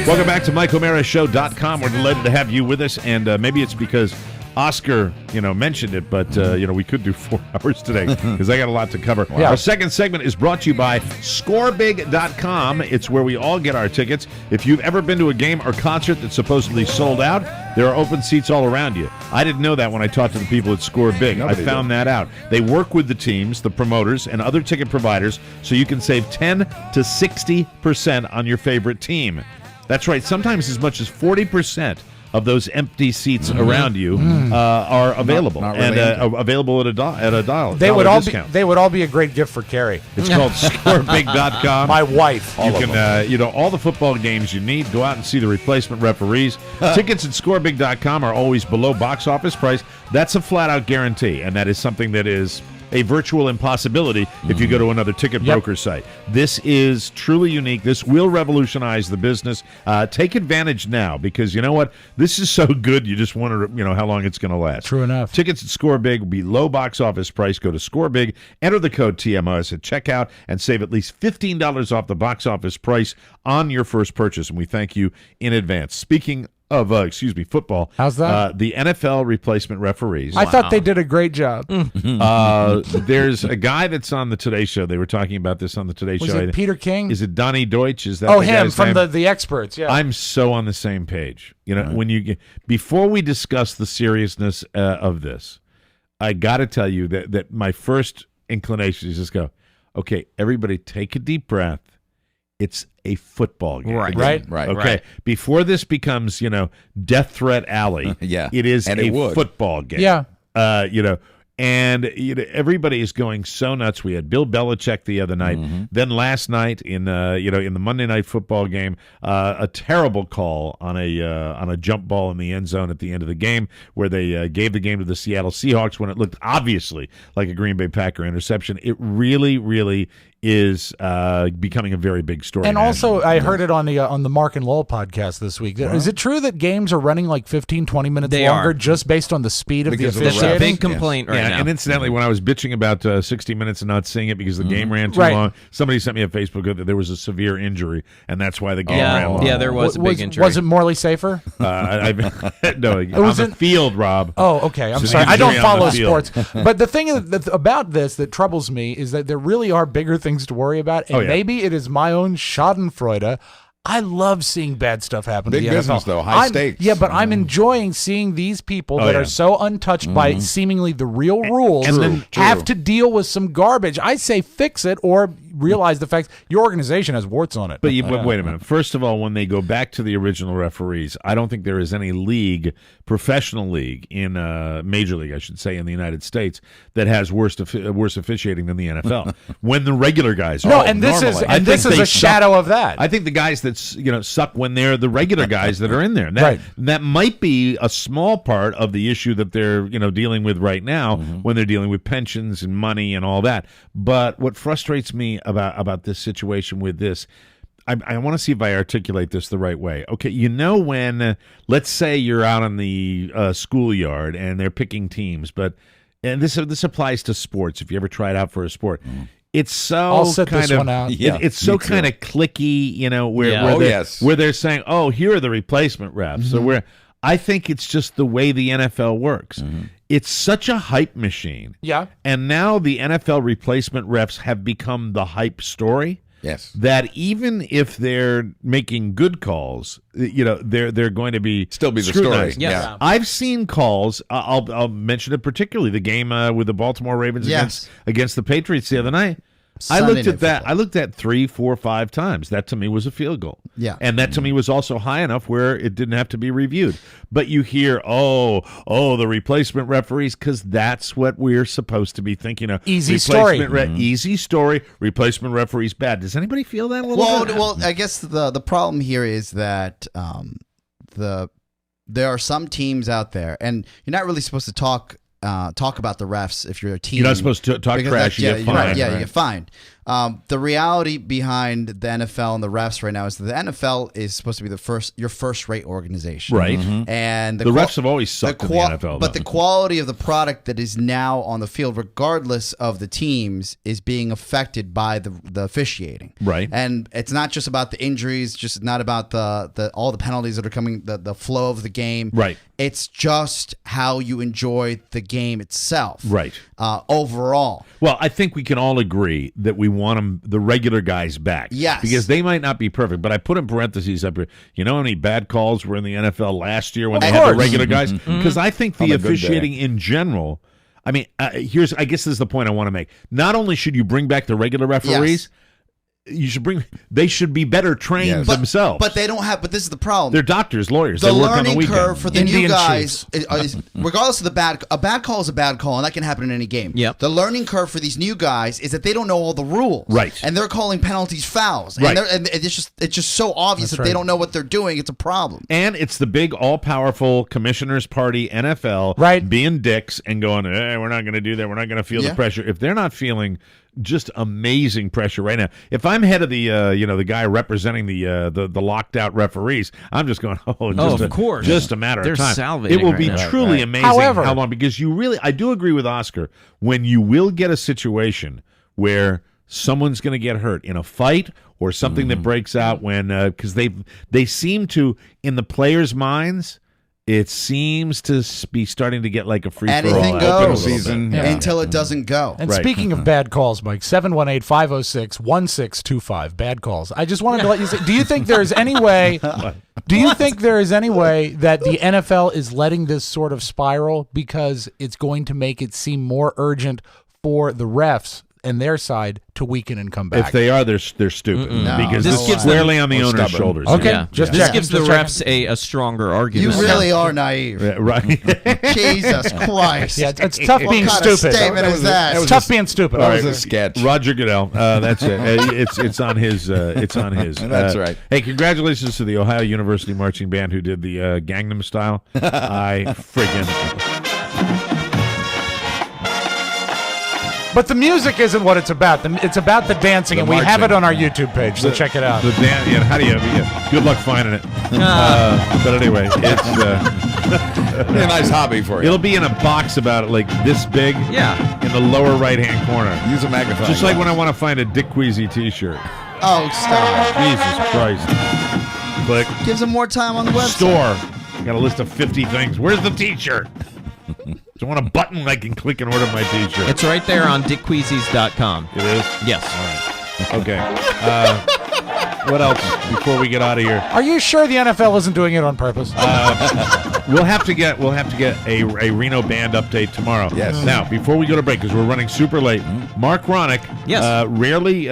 Welcome back to MikeO'MaraShow.com. We're delighted to have you with us, and maybe it's because Oscar, mentioned it, but we could do 4 hours today because I got a lot to cover. Yeah. Our second segment is brought to you by ScoreBig.com. It's where we all get our tickets. If you've ever been to a game or concert that's supposedly sold out, there are open seats all around you. I didn't know that when I talked to the people at Score Big. I found that out. They work with the teams, the promoters, and other ticket providers so you can save 10 to 60% on your favorite team. That's right, sometimes as much as 40% of those empty seats around you are available not and really available at a dollar. They would all discount. they would all be a great gift for Carrie. It's called scorebig.com. My wife. You can, all the football games you need. Go out and see the replacement referees. Tickets at scorebig.com are always below box office price. That's a flat-out guarantee, and that is something that is a virtual impossibility if you go to another ticket broker site. This is truly unique. This will revolutionize the business. Take advantage now because you know what? This is so good you just wonder how long it's going to last. True enough. Tickets at ScoreBig will be low box office price. Go to ScoreBig, enter the code TMOS at checkout, and save at least $15 off the box office price on your first purchase. And we thank you in advance. Speaking of football. How's that? The NFL replacement referees. I thought they did a great job. There's a guy that's on the Today Show. They were talking about this on the Today Was Show. it Peter King? Is it Donnie Deutsch? Is that Oh, the him guy's from name? the experts. Yeah. I'm so on the same page. When before we discuss the seriousness of this, I got to tell you that my first inclination is just go, okay, everybody take a deep breath. It's a football game. Right. Okay. Before this becomes, Death Threat Alley, Yeah. it is And a it would. football game. Yeah. And everybody is going so nuts. We had Bill Belichick the other night. Then last night in the Monday Night Football game, a terrible call on a jump ball in the end zone at the end of the game, where they gave the game to the Seattle Seahawks when it looked obviously like a Green Bay Packer interception. It really, really is becoming a very big story. And also, nationally. I heard it on the Mark and Lowell podcast this week. Is it true that games are running like 15, 20 minutes They longer are. just based on the speed of Because the of the That's a officiating? big complaint right now. And incidentally, when I was bitching about 60 Minutes and not seeing it because the game ran too Right. long, somebody sent me a Facebook that there was a severe injury, and that's why the game ran long. Yeah, there was a big injury. Was it Morley Safer? No, was on the field, Rob. Oh, okay. I'm It's an sorry. I don't injury on follow the field. sports. But the thing about this that troubles me is that there really are bigger things to worry about. And Oh, yeah. maybe it is my own schadenfreude. I love seeing bad stuff happen Big to the business, NFL. though. High stakes. Yeah, but I'm enjoying seeing these people that yeah. are so untouched by seemingly the real rules and then- have to deal with some garbage. I say fix it or realize the fact your organization has warts on it. But wait a minute. First of all, when they go back to the original referees, I don't think there is any professional league in Major League, I should say, in the United States that has worse officiating than the NFL. When the regular guys are. No, and this is I think a they shadow of that. I think the guys that suck when they're the regular guys that are in there. Right. That might be a small part of the issue that they're dealing with right now when they're dealing with pensions and money and all that. But what frustrates me about this situation with this, I want to see if I articulate this the right way. Okay, when let's say you're out on the schoolyard and they're picking teams, and this applies to sports. If you ever try it out for a sport. It's so I'll sit kind this of one out. Yeah, it's so me too. kind of clicky, where Yeah. where, Oh, they're, yes. where they're saying, "Oh, here are the replacement refs." So I think it's just the way the NFL works. It's such a hype machine. Yeah. And now the NFL replacement refs have become the hype story. Yes. That even if they're making good calls, they're going to be Still be the scrutinized. story. Yes. Yeah. I've seen calls. I'll mention it particularly the game with the Baltimore Ravens Yes. against the Patriots the other night. I Sunday looked Night at that. Football. I looked at 3, 4, 5 times. That to me was a field goal. Yeah. and that to me was also high enough where it didn't have to be reviewed. But you hear, the replacement referees, because that's what we're supposed to be thinking of. Easy story. Easy story. Replacement referees bad. Does anybody feel that a little bit? Well, I guess the problem here is that there are some teams out there, and you're not really supposed to talk about the refs if you're a team. You're not supposed to talk because trash. You get you're right, fined. you get fined. The reality behind the NFL and the refs right now is that the NFL is supposed to be your first-rate organization, Right. And The refs have always sucked in the NFL, but though. the quality of the product that is now on the field, regardless of the teams, is being affected by the officiating. Right. And it's not just about the injuries, just not about the all the penalties that are coming, the flow of the game. Right. It's just how you enjoy the game itself. Right. Overall. Well, I think we can all agree that we want the regular guys back. Yes. Because they might not be perfect, but I put in parentheses up here. You know how many bad calls were in the NFL last year when they had the course. regular guys? Because I think the On a good day. officiating in general, I guess this is the point I want to make. Not only should you bring back the regular referees, they should be better trained themselves. But they don't have. But this is the problem. They're doctors, lawyers. The they work on the learning weekend. curve for the Indian new guys, chiefs. regardless of a bad call is a bad call, and that can happen in any game. Yep. The learning curve for these new guys is that they don't know all the rules, Right. And they're calling penalties fouls, Right. And it's just so obvious that they don't know what they're doing. It's a problem. And it's the big, all-powerful Commissioners Party NFL Right. being dicks and going, we're not going to do that. We're not going to feel the pressure. If they're not feeling just amazing pressure right now, if I'm head of the the guy representing the locked out referees, I'm just going, of course, just a matter They're of time. salivating It will right be now. truly amazing However, how long, because I do agree with Oscar when you will get a situation where someone's going to get hurt in a fight or something that breaks out when because they seem to, in the players' minds, it seems to be starting to get like a free for Anything all goes season until it doesn't go. And speaking of bad calls, Mike, 718-506-1625, bad calls. I just wanted to let you say, do you think there is any way that the NFL is letting this sort of spiral because it's going to make it seem more urgent for the refs and their side to weaken and come back? If they are, they're stupid because This this gives is squarely them- on the owner's stubborn. shoulders. Okay, Yeah. just This checking, gives the just refs a stronger You argument. really are naive. Yeah, right. Jesus Christ. Yeah, it's tough What being kind of stupid. statement is that? It's tough being stupid. That was a sketch. Roger Goodell. That's it. It's on his. It's on his. That's right. Hey, congratulations to the Ohio University Marching Band who did the Gangnam Style. I friggin'. But the music isn't what it's about. It's about the dancing, and we have it on our YouTube page, so check it out. The how do you? Good luck finding it. But anyway, it's Be a nice hobby for you. it'll be in a box about like this big. Yeah. In the lower right-hand corner. Use a magnifying Just like glass. when I want to find a Dick Queasy T-shirt. Oh, stop. Jesus Christ. Click. Gives them more time on the website. Store. Got a list of 50 things. Where's the T-shirt? Do I want a button I can click and order my T-shirt? It's right there on dickqueasies.com. It is? Yes. All right. Okay. What else before we get out of here? Are you sure the NFL isn't doing it on purpose? We'll have to get a Reno band update tomorrow. Yes. Now, before we go to break, because we're running super late, Mark Ronick Yes. rarely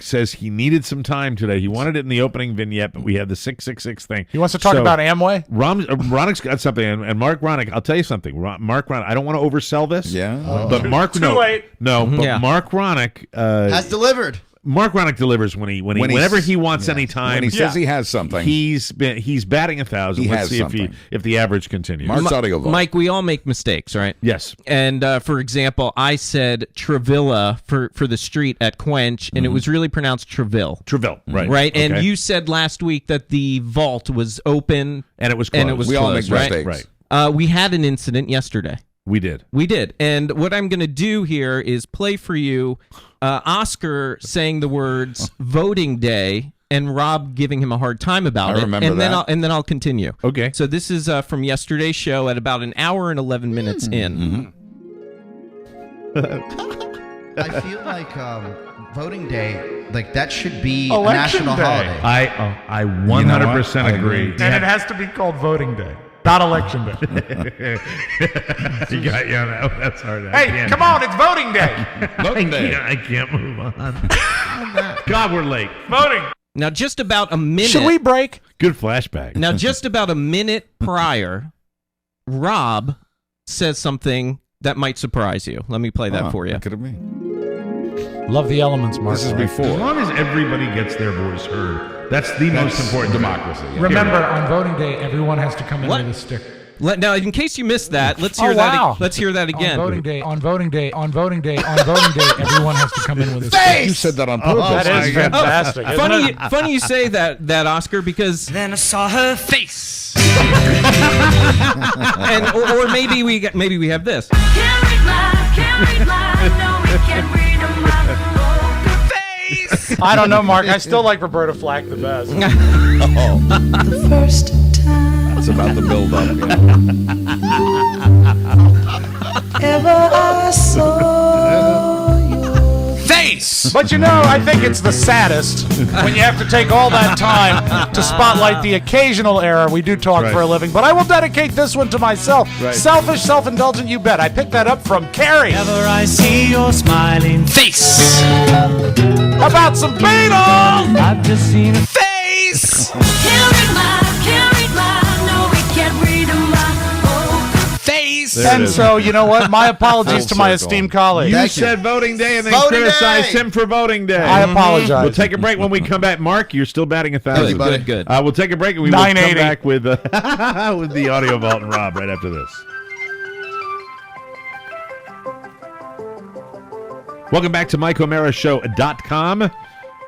says he needed some time today. He wanted it in the opening vignette, but we had the 666 thing. He wants to talk about Amway? Ronick's got something, and Mark Ronick, I'll tell you something. Mark Ronick, I don't want to oversell this. Yeah. But Mark, Too late. No, but Yeah. Mark Ronick Has delivered. Mark Ronick delivers whenever he wants any time. When he says he has something. He's batting 1,000. He Let's has see something. if the average continues. Mark's audio vote. Mike, we all make mistakes, right? Yes. And for example, I said Trevilla for the street at Quench, and it was really pronounced Treville. Treville, right? Right, and Okay. you said last week that the vault was open and it was closed. and it was we all make closed, right? mistakes. Right. We had an incident yesterday. We did. We did. And what I'm going to do here is play for you Oscar saying the words voting day and Rob giving him a hard time about it. remember and that. Then I'll continue. Okay. So this is from yesterday's show at about an hour and 11 minutes in. I feel like voting day, like that should be a Election national day. holiday. I 100% agree. And it has to be called voting day, not election day. You got that's hard. Hey, come on, it's voting day. Voting day. I can't move on. God, we're late. Voting. Now, just about a minute. Should we break? Good flashback. Now, just about a minute prior, Rob says something that might surprise you. Let me play that for you. Look at me. Love the elements, Mark. This is As before. long as everybody gets their voice heard, that's the most important democracy. thing. Yeah. Remember, on voting day, everyone has to come in What? with a stick. Now, in case you missed that, let's hear Oh, wow. Let's hear that again. On voting day, on voting day, on voting day, on voting day, everyone has to come in with a stick. You said that on purpose. That is fantastic. isn't Funny, it? funny you say that, Oscar, because Then I saw her face. and or maybe we have this. Can't read mine, no, we can't read face. I don't know, Mark. I still like Roberta Flack the best. The first time It's about the build-up. ever I saw your Face! But you know, I think it's the saddest when you have to take all that time to spotlight the occasional error. We do talk Right. for a living, but I will dedicate this one to myself. Right. Selfish, self-indulgent, you bet. I picked that up from Carrie. Ever I see your smiling face. How about some Beatles? I've just seen a Face. can't read mine, no, we can't read my Face. There it And is. so, you know what? My apologies to my circle. esteemed colleague. You said voting day and then Voting criticized day! him for voting day. I apologize. We'll take a break when we come back. Mark, you're still batting 1,000. buddy. Good. We'll take a break and we will come 980. back with with the Audio Vault and Rob right after this. Welcome back to MikeO'MaraShow.com.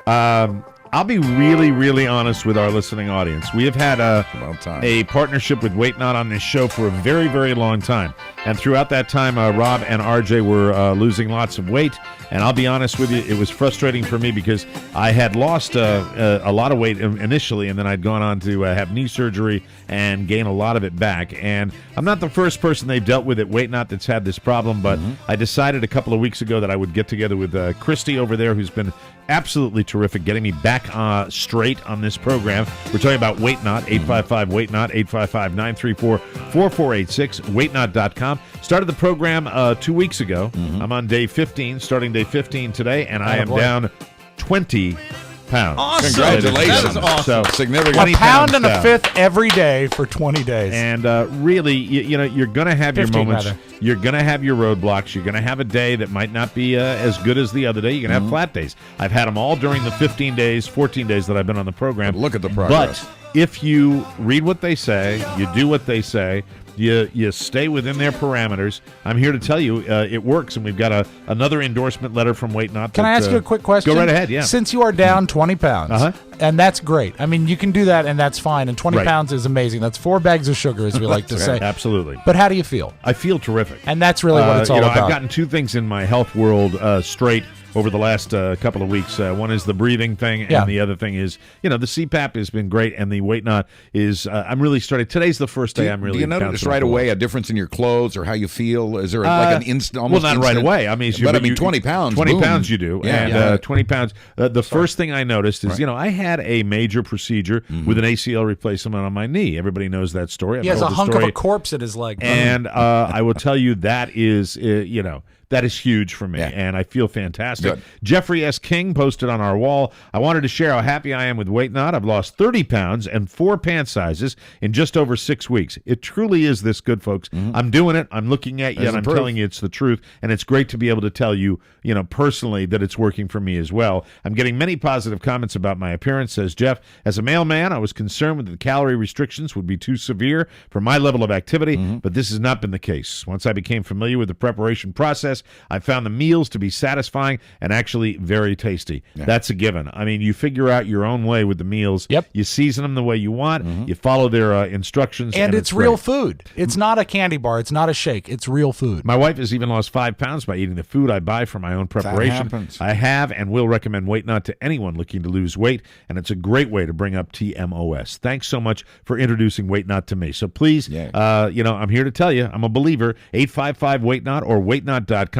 I'll be really, really honest with our listening audience. We have had a partnership with Wait Not on this show for a very, very long time. And throughout that time, Rob and RJ were losing lots of weight. And I'll be honest with you, it was frustrating for me because I had lost a lot of weight initially, and then I'd gone on to have knee surgery and gain a lot of it back. And I'm not the first person they've dealt with at Wait Not that's had this problem, but I decided a couple of weeks ago that I would get together with Christy over there, who's been absolutely terrific, getting me back straight on this program. We're talking about Wait Not, 855-WAIT-NOT, 855-934-4486, waitnot.com. Started the program 2 weeks ago. I'm on day 15, starting day 15 today, and I am down 20 pounds. Awesome. Congratulations. That is awesome. So, Significant. 20 A pound pounds and a down. fifth every day for 20 days. And really, you know, you're going to have your 15 moments. rather. You're going to have your roadblocks. You're going to have a day that might not be as good as the other day. You're going to have flat days. I've had them all during the 15 days, 14 days that I've been on the program. But look at the progress. But if you read what they say, you do what they say, you stay within their parameters, I'm here to tell you it works, and we've got another endorsement letter from Wait Not. Can I ask you a quick question? Go right ahead, yeah. Since you are down 20 pounds, and that's great. I mean, you can do that, and that's fine. And 20 Right. pounds is amazing. That's 4 bags of sugar, as we like to say. Absolutely. But how do you feel? I feel terrific. And that's really what it's all about. I've gotten two things in my health world straight over the last couple of weeks. One is the breathing thing, and the other thing is, the CPAP has been great, and the Wait Not is, I'm really starting. Today's the first day I'm really Do you notice bouncing right up away a difference in your clothes or how you feel? Is there like an instant, almost well, not instant? right away. I mean, but I mean, 20 pounds. 20 boom. pounds you do. Yeah, and 20 pounds. The first thing I noticed is, I had a major procedure with an ACL replacement on my knee. Everybody knows that story. I've He has told a the hunk story. of a corpse in his leg. And I will tell you that is, that is huge for me, Yeah. and I feel fantastic. Good. Jeffrey S. King posted on our wall, I wanted to share how happy I am with Wait Not. I've lost 30 pounds and 4 pant sizes in just over 6 weeks. It truly is this good, folks. I'm doing it. I'm looking at you, There's and I'm the proof. telling you it's the truth, and it's great to be able to tell you, personally that it's working for me as well. I'm getting many positive comments about my appearance, says Jeff. As a mailman, I was concerned that the calorie restrictions would be too severe for my level of activity, but this has not been the case. Once I became familiar with the preparation process, I found the meals to be satisfying and actually very tasty. That's a given. I mean, you figure out your own way with the meals. Yep. You season them the way you want. You follow their instructions. And it's real great. food. It's not a candy bar. It's not a shake. It's real food. My wife has even lost 5 pounds by eating the food I buy for my own preparation. happens. I have and will recommend Wait Not to anyone looking to lose weight, and it's a great way to bring up TMOS. Thanks so much for introducing Wait Not to me. So please, I'm here to tell you, I'm a believer. 855-WAIT-NOT or waitnot.com.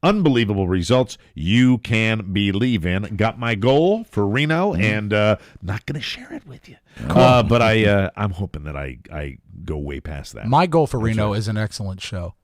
Unbelievable results you can believe in. Got my goal for Reno, and not going to share it with you. But I'm hoping that I go way past that. My goal for Reno is an excellent show.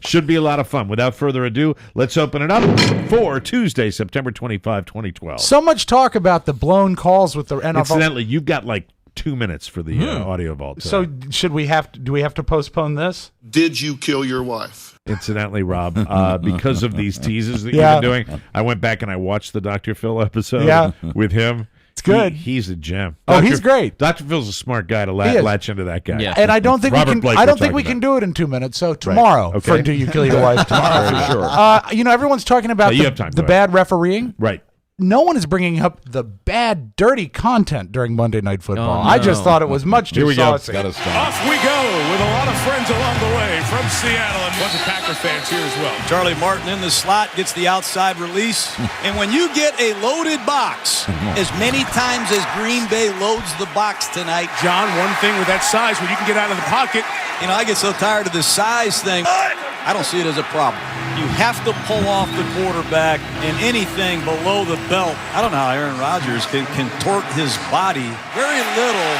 Should be a lot of fun. Without further ado, let's open it up for Tuesday, September 25, 2012. So much talk about the blown calls with the NFL. Incidentally, you've got like 2 minutes for the audio vault. So do we have to postpone this? Did you kill your wife? Incidentally, Rob, because of these teases that you've been doing, I went back and I watched the Dr. Phil episode with him. It's good. He's a gem. Oh, he's great. Dr. Phil's a smart guy to latch into that guy. Yeah. And I don't think Robert we Blake can. I we're don't think we talking can do it in 2 minutes. So tomorrow, Okay. for Do You Kill Your Wife? Tomorrow, For sure. Everyone's talking about you have time. the Go bad refereeing. Right. No one is bringing up the bad, dirty content during Monday Night Football. Oh, no. I just thought it was much too Here we go. saucy. Gotta stop. Off we go with a lot of friends along the way from Seattle and a bunch of Packer fans here as well. Charlie Martin in the slot gets the outside release. And when you get a loaded box, as many times as Green Bay loads the box tonight, John, one thing with that size, when you can get out of the pocket, I get so tired of this size thing. I don't see it as a problem. You have to pull off the quarterback, and anything below the belt. I don't know how Aaron Rodgers can contort his body. Very little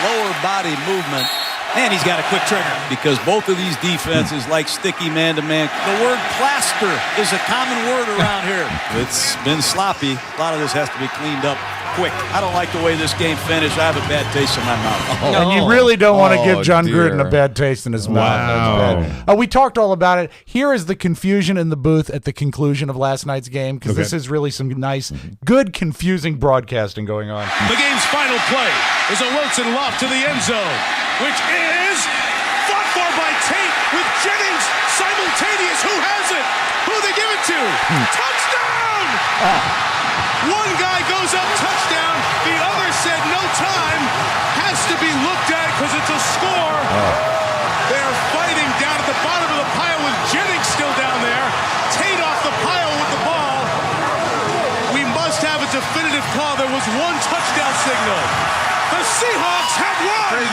lower body movement And he's got a quick trigger. Because both of these defenses like sticky man-to-man. The word plaster is a common word around here. It's been sloppy. A lot of this has to be cleaned up quick. I don't like the way this game finished. I have a bad taste in my mouth. And you really don't want to give John Gruden a bad taste in his mouth. That's bad. We talked all about it. Here is the confusion in the booth at the conclusion of last night's game, because this is really some nice, good, confusing broadcasting going on. The game's final play is a Wilson loft to the end zone, which is fought for by Tate with Jennings simultaneous. Who has it? Who they give it to? Touchdown! One guy goes up, touchdown. The other said no time. Has to be looked at because it's a score. They're fighting down at the bottom of the pile with Jennings still down there. Tate off the pile with the ball. We must have a definitive call. There was one touchdown signal. The Seahawks have won.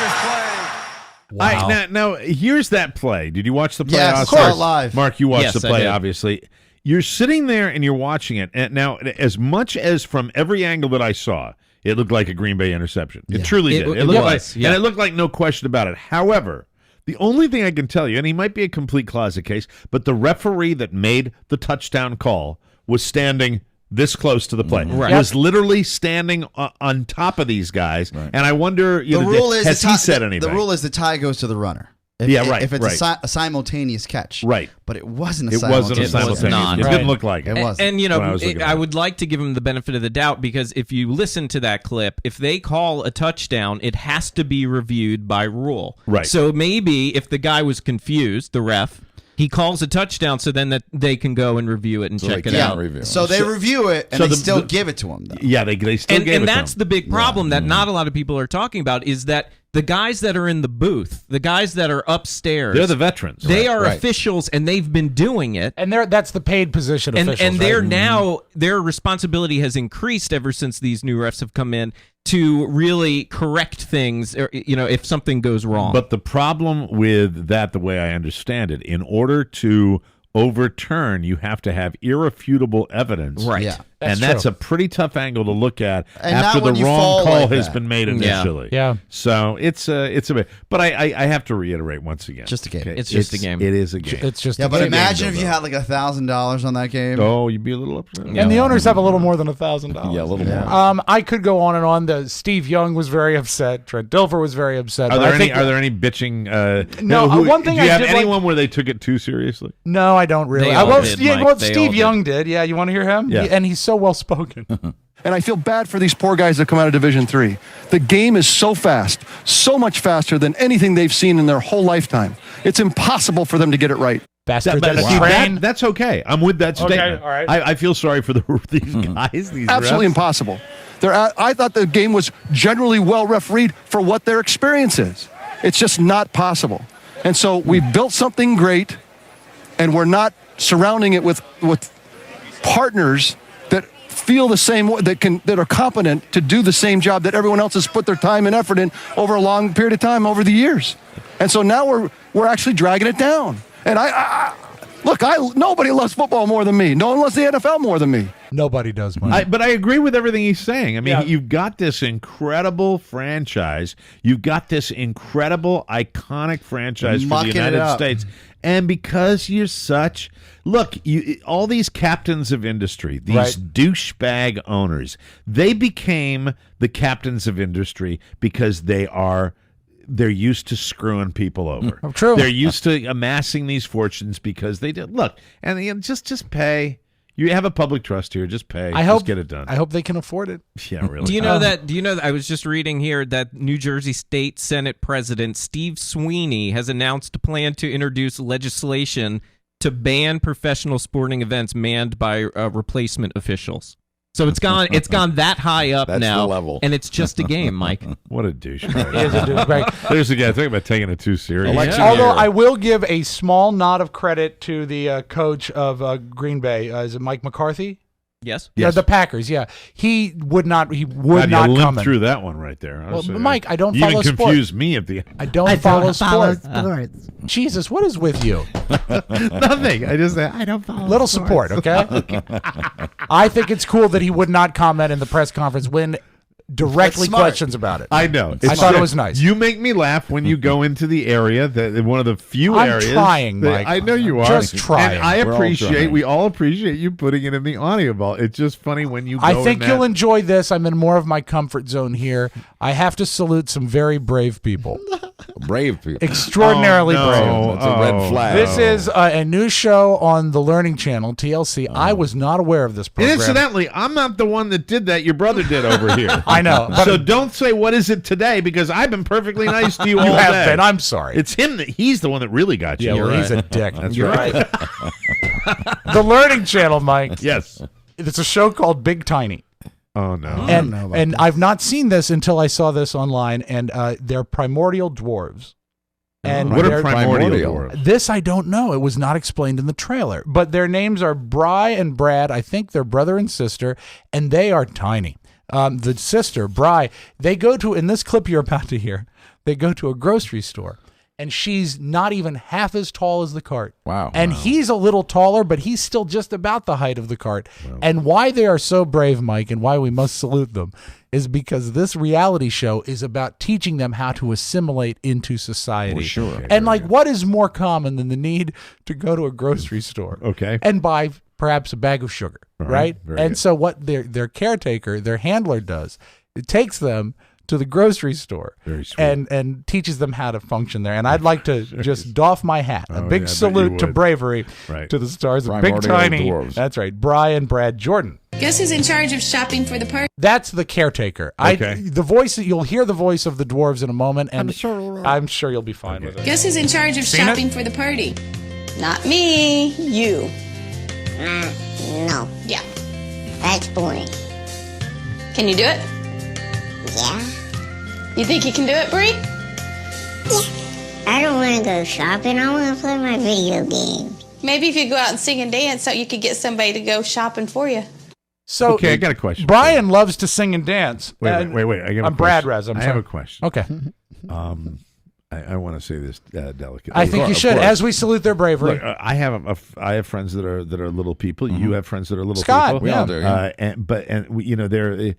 Wow. Now, here's that play. Did you watch the play? Yes, I saw it live. Mark, you watched Yes, the I play, did. obviously. You're sitting there and you're watching it. And now, as much as from every angle that I saw, it looked like a Green Bay interception. It truly did. It looked like, and it looked like no question about it. However, the only thing I can tell you, and he might be a complete closet case, but the referee that made the touchdown call was standing this close to the play. Was literally standing on top of these guys. And I wonder, The rule is has he said anything? The rule is the tie goes to the runner. If it's a simultaneous catch. Right. But it wasn't It wasn't a simultaneous. not. It didn't look like it. It wasn't. And, you know, When I would like to give him the benefit of the doubt, because if you listen to that clip, if they call a touchdown, it has to be reviewed by rule. Right. So maybe if the guy was confused, the ref, he calls a touchdown, so then that they can go and review it and check it out. So they review it, and they still give it to him, though. Yeah, they still give it to him. And that's the big problem that not a lot of people are talking about, is that the guys that are in the booth, the guys that are upstairs, they're the veterans. They are officials, and they've been doing it. And that's the paid position officials. And they're right? now, their responsibility has increased ever since these new refs have come in to really correct things, or, you know, if something goes wrong. But the problem with that, the way I understand it, in order to overturn, you have to have irrefutable evidence. Right. Yeah. That's a pretty tough angle to look at And after not the when you wrong fall call like has that. been made initially. Yeah. So it's a bit. But I have to reiterate once again. Just a game. It's just a game. It is a game. It's just Yeah, a but game. imagine if you had like $1,000 on that game. Oh, you'd be a little upset. And the owners have a little more than $1,000. Yeah, a little more. I could go on and on. Steve Young was very upset. Trent Dilfer was very upset. Are but I think there any bitching? one thing do you I have did anyone where they took it too seriously? No, I don't really. They all did, Mike. They all Steve did. Young did. Yeah, you want to hear him? Yeah. And he's so well spoken. And I feel bad for these poor guys that come out of Division III. The game is so fast, so much faster than anything they've seen in their whole lifetime. It's impossible for them to get it right. Faster than a See, train. that's okay. I'm with that statement. all right. I feel sorry for these guys. These Absolutely refs. impossible. I thought the game was generally well refereed for what their experience is. It's just not possible. And so we've built something great, and we're not surrounding it with partners that feel the same way, that are competent to do the same job that everyone else has put their time and effort in over a long period of time over the years. And so now we're actually dragging it down. And nobody loves football more than me. No one loves the NFL more than me. Nobody does, Mike. But I agree with everything he's saying. I mean, you've got this incredible franchise. You've got this incredible, iconic franchise for the Mucking it United up. States. And because you're such... Look, all these captains of industry, these douchebag owners, they became the captains of industry because they're used to screwing people over. True. They're used to amassing these fortunes because they did. Look, and just pay. You have a public trust here. Just pay. Just get it done. I hope they can afford it. Yeah, really. Do you know that? I was just reading here that New Jersey State Senate President Steve Sweeney has announced a plan to introduce legislation to ban professional sporting events manned by replacement officials. So it's gone that high up That's now, the level. and it's just a game, Mike. What a douche! He is a douchebag. There's a guy talking about taking it too serious. Election Although year. I will give a small nod of credit to the coach of Green Bay. Is it Mike McCarthy? Yes. Yeah, the Packers. Yeah, he would not. He would God, not you come limped through that one right there. Well, Mike, I don't you follow even sport. confused me at the end. I don't follow sports. sports. Jesus, what is with you? Nothing. I just I don't follow Little sports. support, okay? I think it's cool that he would not comment in the press conference when directly That's smart. questions about it. I know. I thought it was nice. You make me laugh when you go into the area, one of the few I'm areas. trying, Mike. I know you are. Just trying. And I We're all appreciate, trying. we all appreciate you putting it in the audio vault. It's just funny when you go I think in you'll that. enjoy this. I'm in more of my comfort zone here. I have to salute some very brave people. Brave people. Extraordinarily Oh, brave. no. That's a red flag. This is a new show on the Learning Channel, TLC. I was not aware of this And program. incidentally, I'm not the one that did that. Your brother did over here. I know. But So don't say, what is it today? Because I've been perfectly nice to you all you have day. been. I'm sorry. It's him he's the one that really got you. Yeah, well, he's a dick. That's You're right. The Learning Channel, Mike. Yes. It's a show called Big Tiny. Oh, no. And I've not seen this until I saw this online, and they're primordial dwarves. And What they're- are primordial dwarves? This I don't know. It was not explained in the trailer. But their names are Bri and Brad. I think they're brother and sister, and they are tiny. The sister, Bri, they go to, in this clip you're about to hear, they go to a grocery store, and she's not even half as tall as the cart. Wow. And he's a little taller, but he's still just about the height of the cart. And why they are so brave, Mike, and why we must salute them is because this reality show is about teaching them how to assimilate into society. Well, sure. And like, what is more common than the need to go to a grocery store Okay. and buy perhaps a bag of sugar, All right? very And good. so what their caretaker, their handler does, it takes them to the grocery store Very sweet. and teaches them how to function there. And I'd like to just doff my hat. A Oh, big yeah, I bet you salute to would. bravery Right. to the stars of Big Primordial Tiny. dwarves. That's right. Brian Brad Jordan. Guess who's in charge of shopping for the party? That's the caretaker. Okay. The voice, you'll hear the voice of the dwarves in a moment, and I'm sure you'll be fine with it. Guess who's in charge of Seen shopping for the party? Not me. You. No, Yeah. that's boring. Can you do it? Yeah? You think you can do it, Bree? I don't want to go shopping. I want to play my video games. Maybe if you go out and sing and dance, so you could get somebody to go shopping for you. So, Okay, I got a question. Brian loves to sing and dance. Wait. And- I got a I'm Brad question. Rez. I'm I sorry. have a question. Okay. I want to say this delicately. I think you Of should, course. as we salute their bravery. Look, I have friends that are little people. You have friends that are little Scott, people. we all do, yeah. They're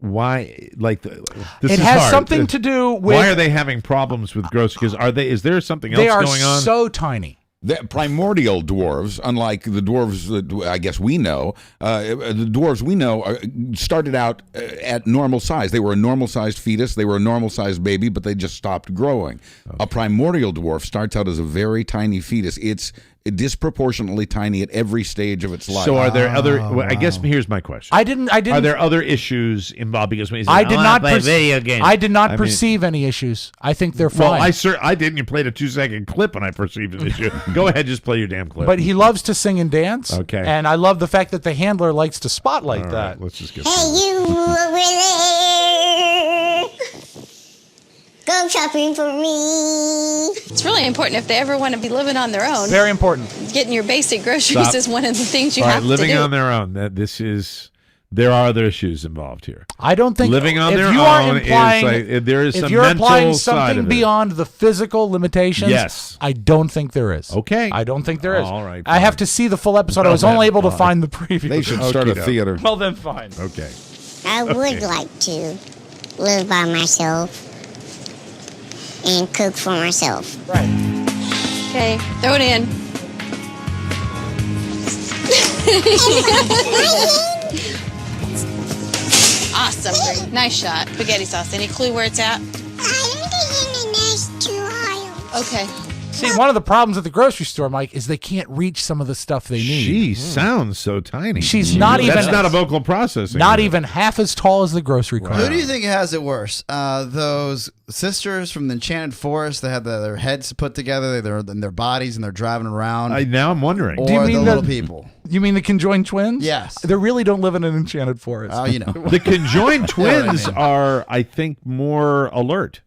why like this It is has hard. something to do with. Why are they having problems with groceries? Is there something else They are going on? so tiny. The primordial dwarves, unlike the dwarves that I guess we know, the dwarves we know started out at normal size. They were a normal-sized fetus. They were a normal-sized baby, but they just stopped growing. A primordial dwarf starts out as a very tiny fetus. It's disproportionately tiny at every stage of its life. So are there other? Well, I guess here's my question. I didn't. Are there other issues involved? Because when you say, I did not. video games. I did not I mean- perceive any issues. I think they're Well, fine. I didn't. You played a 2-second clip, and I perceived an issue. Go ahead, just play your damn clip. But he loves to sing and dance. Okay. And I love the fact that the handler likes to spotlight All that. right, let's just get. Hey, you over there! Go shopping for me. It's really important if they ever want to be living on their own. Very important. Getting your basic groceries Stop. is one of the things you All right, have living to do. on their own. There are other issues involved here. I don't think Living on if their you are own implying, is like there is if some you're mental implying side something of it. beyond the physical limitations, Yes. I don't think there is. Okay. I don't think there is. All right, I have fine. to see the full episode. I was Well, only able to fine. find the preview. They should start a Okey-doke. theater. Well, then fine. Okay. I would like to live by myself and cook for myself. Right. Okay, throw it in. Awesome, Bree. Nice shot. Spaghetti sauce. Any clue where it's at? I don't think in the next 2 aisles. Okay. See, one of the problems at the grocery store, Mike, is they can't reach some of the stuff they need. She sounds so tiny. She's not That's even- not a vocal processing. Not even half as tall as the grocery cart. Who do you think has it worse? Those sisters from the Enchanted Forest that had their heads put together, their bodies, and they're driving around, Now I'm wondering. or Do you the mean little the- people? You mean the conjoined twins? Yes. They really don't live in an enchanted forest. Oh, you know. The conjoined You know what I twins mean. are, I think, more alert.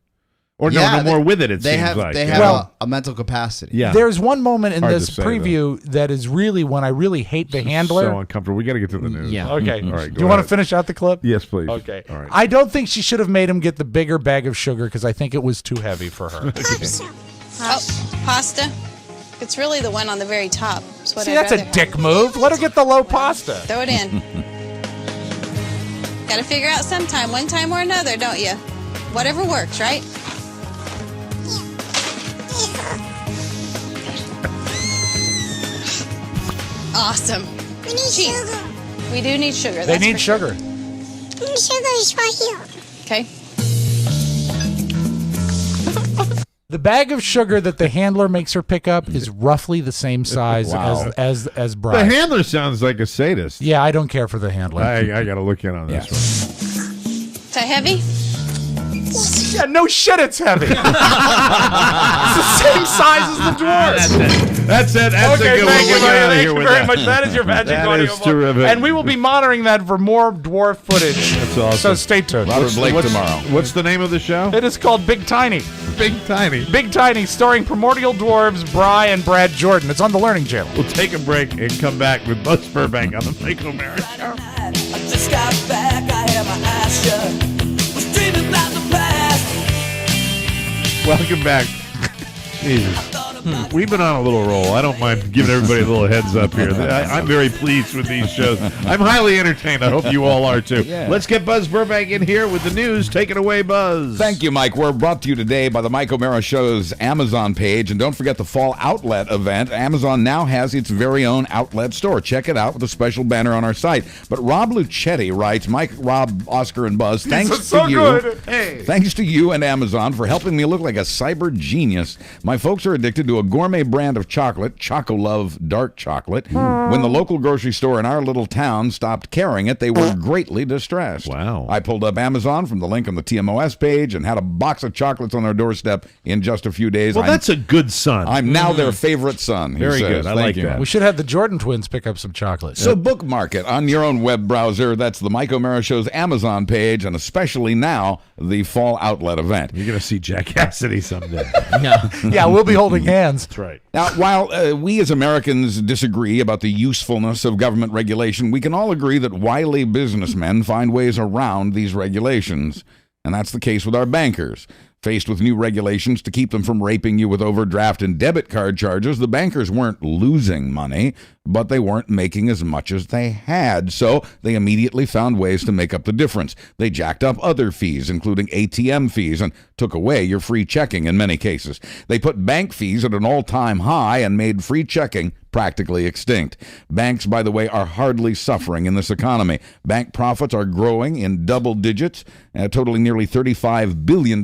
Or Yeah, more with it, it they seems have, like. They have Well- a mental capacity. Yeah. There's one moment in Hard this to say, preview that is really when I really hate the handler. So uncomfortable. We got to get to the news. Yeah. Okay. All right. Do you want to finish out the clip? Yes, please. Okay. All right. I don't think she should have made him get the bigger bag of sugar because I think it was too heavy for her. Oh, pasta. It's really the one on the very top. It's what See, I'd that's a rather have. dick move. Let her get the low pasta. Throw it in. Got to figure out sometime, one time or another, don't you? Whatever works, right? Awesome. We need sugar. We do need sugar. They need sugar. Sugar is right here. Okay. The bag of sugar that the handler makes her pick up is roughly the same size as Bride. The handler sounds like a sadist. Yeah, I don't care for the handler. I got to look in on this one. Is that heavy? Yeah, no shit, it's heavy. It's the same size as the dwarves. That's it. That's Okay, a good thank one. you, We'll get out of thank here you with very that. much. That is your magic That audio is book. terrific. And we will be monitoring that for more dwarf footage. That's awesome. So stay tuned. Robert Blake tomorrow. What's the name of the show? It is called Big Tiny. Big Tiny. Big Tiny, starring primordial dwarves Bry and Brad Jordan. It's on the Learning Channel. We'll take a break and come back with Buzz Burbank on the Mike O'Mara Show. I just got back, I had my eyes shut. Was dreaming about the past. Welcome back. Jesus. We've been on a little roll. I don't mind giving everybody a little heads up here. I'm very pleased with these shows. I'm highly entertained. I hope you all are too. Yeah. Let's get Buzz Burbank in here with the news. Take it away, Buzz. Thank you, Mike. We're brought to you today by the Mike O'Mara Show's Amazon page. And don't forget the Fall Outlet event. Amazon now has its very own outlet store. Check it out with a special banner on our site. But Rob Lucetti writes, Mike, Rob, Oscar, and Buzz, thanks to you. Good. Hey. Thanks to you and Amazon for helping me look like a cyber genius. My folks are addicted to a gourmet brand of chocolate, Choco Love Dark Chocolate. When the local grocery store in our little town stopped carrying it, they were greatly distressed. Wow. I pulled up Amazon from the link on the TMOS page and had a box of chocolates on their doorstep in just a few days. Well, that's a good son. I'm now their favorite son. He Very says. good. I Thank like you. that. We should have the Jordan twins pick up some chocolate. So bookmark it on your own web browser. That's the Mike O'Mara Show's Amazon page, and especially now, the Fall Outlet event. You're going to see Jack Cassidy someday. Yeah, we'll be holding hands. That's right. Now, while we as Americans disagree about the usefulness of government regulation, we can all agree that wily businessmen find ways around these regulations. And that's the case with our bankers. Faced with new regulations to keep them from raping you with overdraft and debit card charges, the bankers weren't losing money, but they weren't making as much as they had. So they immediately found ways to make up the difference. They jacked up other fees, including ATM fees, and took away your free checking in many cases. They put bank fees at an all-time high and made free checking practically extinct. Banks, by the way, are hardly suffering in this economy. Bank profits are growing in double digits, totaling nearly $35 billion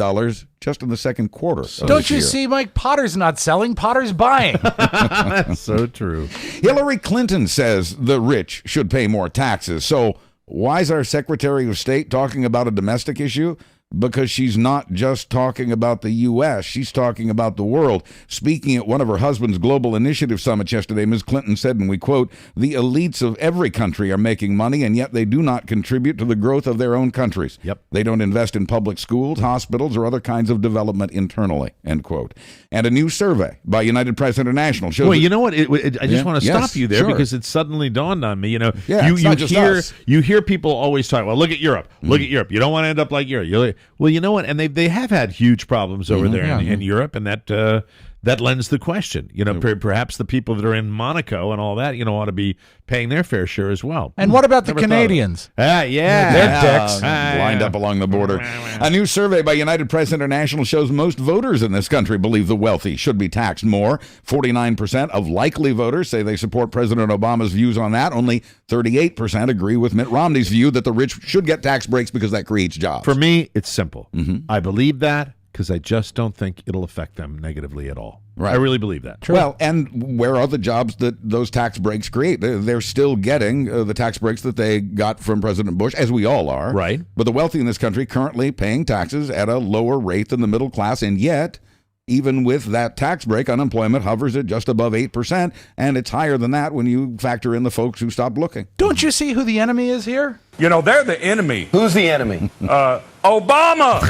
just in the second quarter. Don't you see, Mike? Potter's not selling, Potter's buying. That's so true. Hillary Clinton says the rich should pay more taxes. So why is our Secretary of State talking about a domestic issue? Because she's not just talking about the U.S., she's talking about the world. Speaking at one of her husband's Global Initiative summits yesterday, Ms. Clinton said, and we quote, "The elites of every country are making money, and yet they do not contribute to the growth of their own countries. Yep. They don't invest in public schools, hospitals, or other kinds of development internally," end quote. And a new survey by United Press International shows... Well, you know what? I just want to stop Yes, you there sure. because it suddenly dawned on me. You know, Yeah, it's not just us. you hear people always talk. Well, look at Europe. Look at Europe. You don't want to end up like Europe. Well, you know what? And they have had huge problems over there in Europe, and that lends the question. You know, perhaps the people that are in Monaco and all that, ought to be paying their fair share as well. And what about the Never thought of it. Canadians? Yeah. They're dicks. lined up along the border. A new survey by United Press International shows most voters in this country believe the wealthy should be taxed more. 49% of likely voters say they support President Obama's views on that. Only 38% agree with Mitt Romney's view that the rich should get tax breaks because that creates jobs. For me, it's simple. I believe that because I just don't think it'll affect them negatively at all. Right. I really believe that. True. Well, and where are the jobs that those tax breaks create? They're still getting the tax breaks that they got from President Bush, as we all are. Right. But the wealthy in this country currently paying taxes at a lower rate than the middle class, and yet, even with that tax break, unemployment hovers at just above 8%, and it's higher than that when you factor in the folks who stopped looking. Don't you see who the enemy is here? You know, they're the enemy. Who's the enemy? Obama!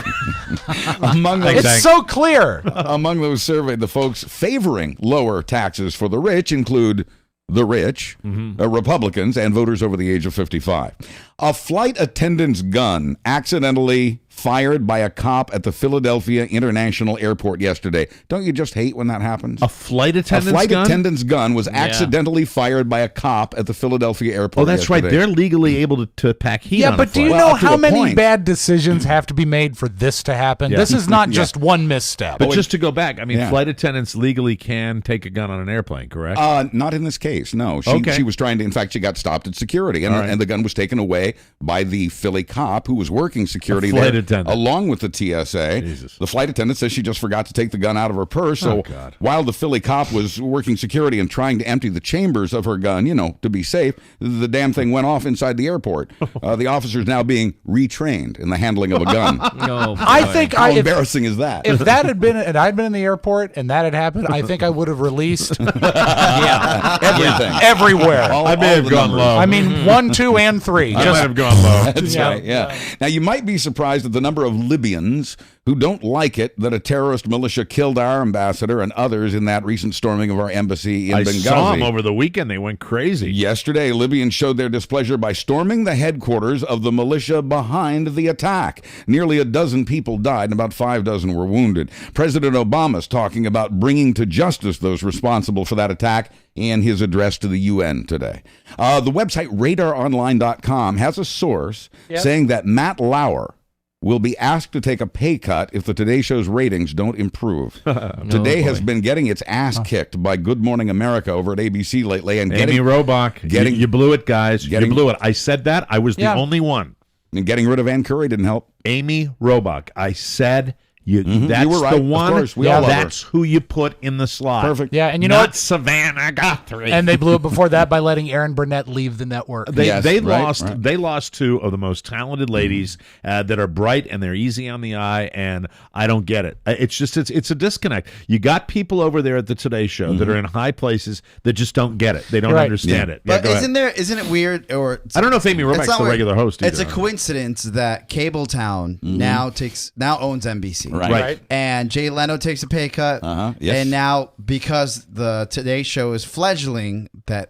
Among those, It's so clear. among those surveyed, the folks favoring lower taxes for the rich include the rich, Republicans, and voters over the age of 55. A flight attendant's gun accidentally fired by a cop at the Philadelphia International Airport yesterday. Don't you just hate when that happens? A flight attendant's gun? Attendant's gun was accidentally fired by a cop at the Philadelphia airport. Oh, that's right. They're legally able to pack heat on a but do you flight. know how many bad decisions have to be made for this to happen? Yeah. This is not just one misstep. But just to go back, I mean, flight attendants legally can take a gun on an airplane, correct? Not in this case, no. She was trying to, in fact, she got stopped at security, and the gun was taken away by the Philly cop who was working security there, along with the TSA. Jesus. The flight attendant says she just forgot to take the gun out of her purse, so while the Philly cop was working security and trying to empty the chambers of her gun, to be safe, the damn thing went off inside the airport. The officer's now being retrained in the handling of a gun. I think How embarrassing is that? If that had been, and I'd been in the airport and that had happened, I think I would have released everything. Everywhere. I may have gone low. I mean, 1, 2, and 3. I might have gone low. That's right, yeah. Now, you might be surprised at the number of Libyans who don't like it that a terrorist militia killed our ambassador and others in that recent storming of our embassy in Benghazi. I saw them over the weekend. They went crazy. Yesterday, Libyans showed their displeasure by storming the headquarters of the militia behind the attack. Nearly a dozen people died and about 6 were wounded. President Obama's talking about bringing to justice those responsible for that attack in his address to the UN today. The website RadarOnline.com has a source saying that Matt Lauer will be asked to take a pay cut if the Today Show's ratings don't improve. Today has been getting its ass kicked by Good Morning America over at ABC lately. And Amy Robach, you blew it, guys. You blew it. I said that. I was the only one. And getting rid of Ann Curry didn't help. Amy Robach. I said that's you were right. the one. Of course, we all love her. That's who you put in the slot. Perfect. Yeah, and you know Not what? Savannah Guthrie. And they blew it before that by letting Aaron Burnett leave the network. They lost 2 of the most talented ladies that are bright and they're easy on the eye, and I don't get it. It's a disconnect. You got people over there at the Today Show that are in high places that just don't get it. They don't understand it. But isn't it weird? Or I don't know if Amy Robach's the regular host either. It's a coincidence that Cabletown now owns NBC. Right. And Jay Leno takes a pay cut. Yes. And now, because the Today Show is flailing. Yeah.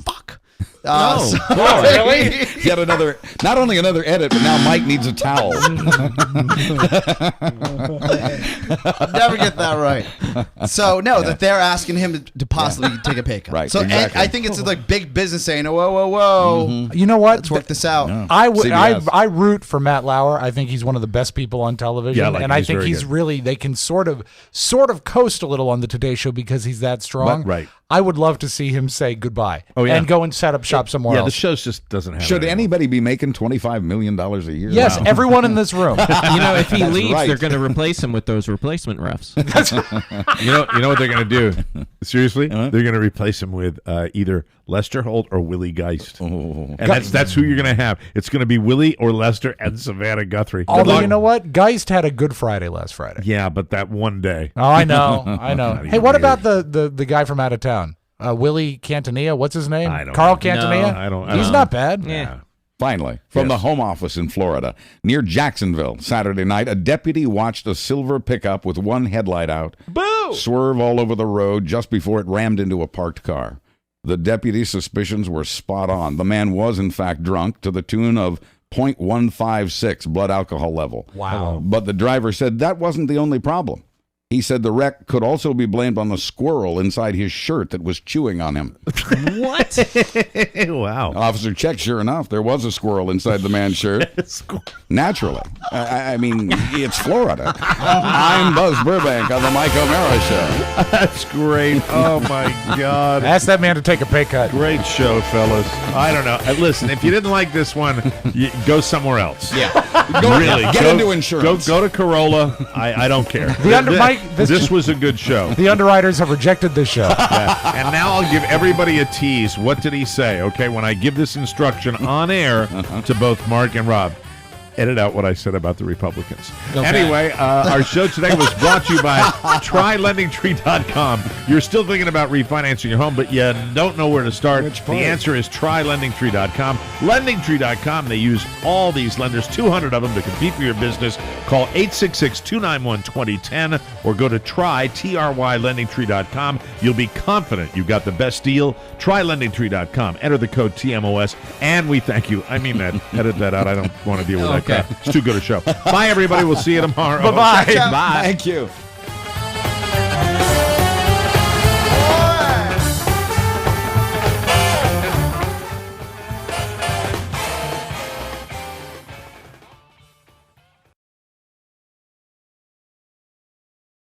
Fuck. Really? Yet another, not only another edit, but now Mike needs a towel. I'll never get that right. So, that they're asking him to possibly take a pay cut. Right, So, exactly. and I think it's like big business saying, whoa. You know what? Let's work this out. Yeah. I root for Matt Lauer. I think he's one of the best people on television, Yeah, and I think he's really. They can sort of coast a little on the Today Show because he's that strong. Right. I would love to see him say goodbye and go and set up shop somewhere else. The show just doesn't have. Should anybody be making $25 million a year? Yes, everyone in this room. If he leaves, right. they're going to replace him with those replacement refs. You know what they're going to do? Seriously, they're going to replace him with either Lester Holt or Willie Geist, and that's who you're going to have. It's going to be Willie or Lester and Savannah Guthrie. Although you know what, Geist had a good Friday last Friday. Yeah, but that one day. Oh, I know. Hey, what about the guy from out of town? Willie Cantanilla, what's his name? Carl Cantanilla? No, I don't. He's not bad. Yeah. Finally, from the home office in Florida, near Jacksonville, Saturday night, a deputy watched a silver pickup with one headlight out swerve all over the road just before it rammed into a parked car. The deputy's suspicions were spot on. The man was, in fact, drunk to the tune of 0.156 blood alcohol level. Wow. But the driver said that wasn't the only problem. He said the wreck could also be blamed on the squirrel inside his shirt that was chewing on him. What? Wow. Officer checked, sure enough, there was a squirrel inside the man's shirt. Naturally. I mean, it's Florida. I'm Buzz Burbank on the Mike O'Mara Show. That's great. Oh, my God. Ask that man to take a pay cut. Great show, fellas. I don't know. Listen, if you didn't like this one, go somewhere else. Yeah. Get into insurance. Go to Corolla. I don't care. This was a good show. The underwriters have rejected this show. Yeah. And now I'll give everybody a tease. What did he say? Okay, when I give this instruction on air to both Mark and Rob, edit out what I said about the Republicans. Okay. Anyway, our show today was brought to you by TryLendingTree.com. You're still thinking about refinancing your home, but you don't know where to start. The answer is TryLendingTree.com. LendingTree.com, they use all these lenders, 200 of them, to compete for your business. Call 866-291-2010 or go to TryLendingTree.com. You'll be confident you've got the best deal. TryLendingTree.com. Enter the code TMOS, and we thank you. I mean that. Edit that out. I don't want to deal with that Okay. It's too good a show. Bye, everybody. We'll see you tomorrow. Bye-bye. Bye. Thank you.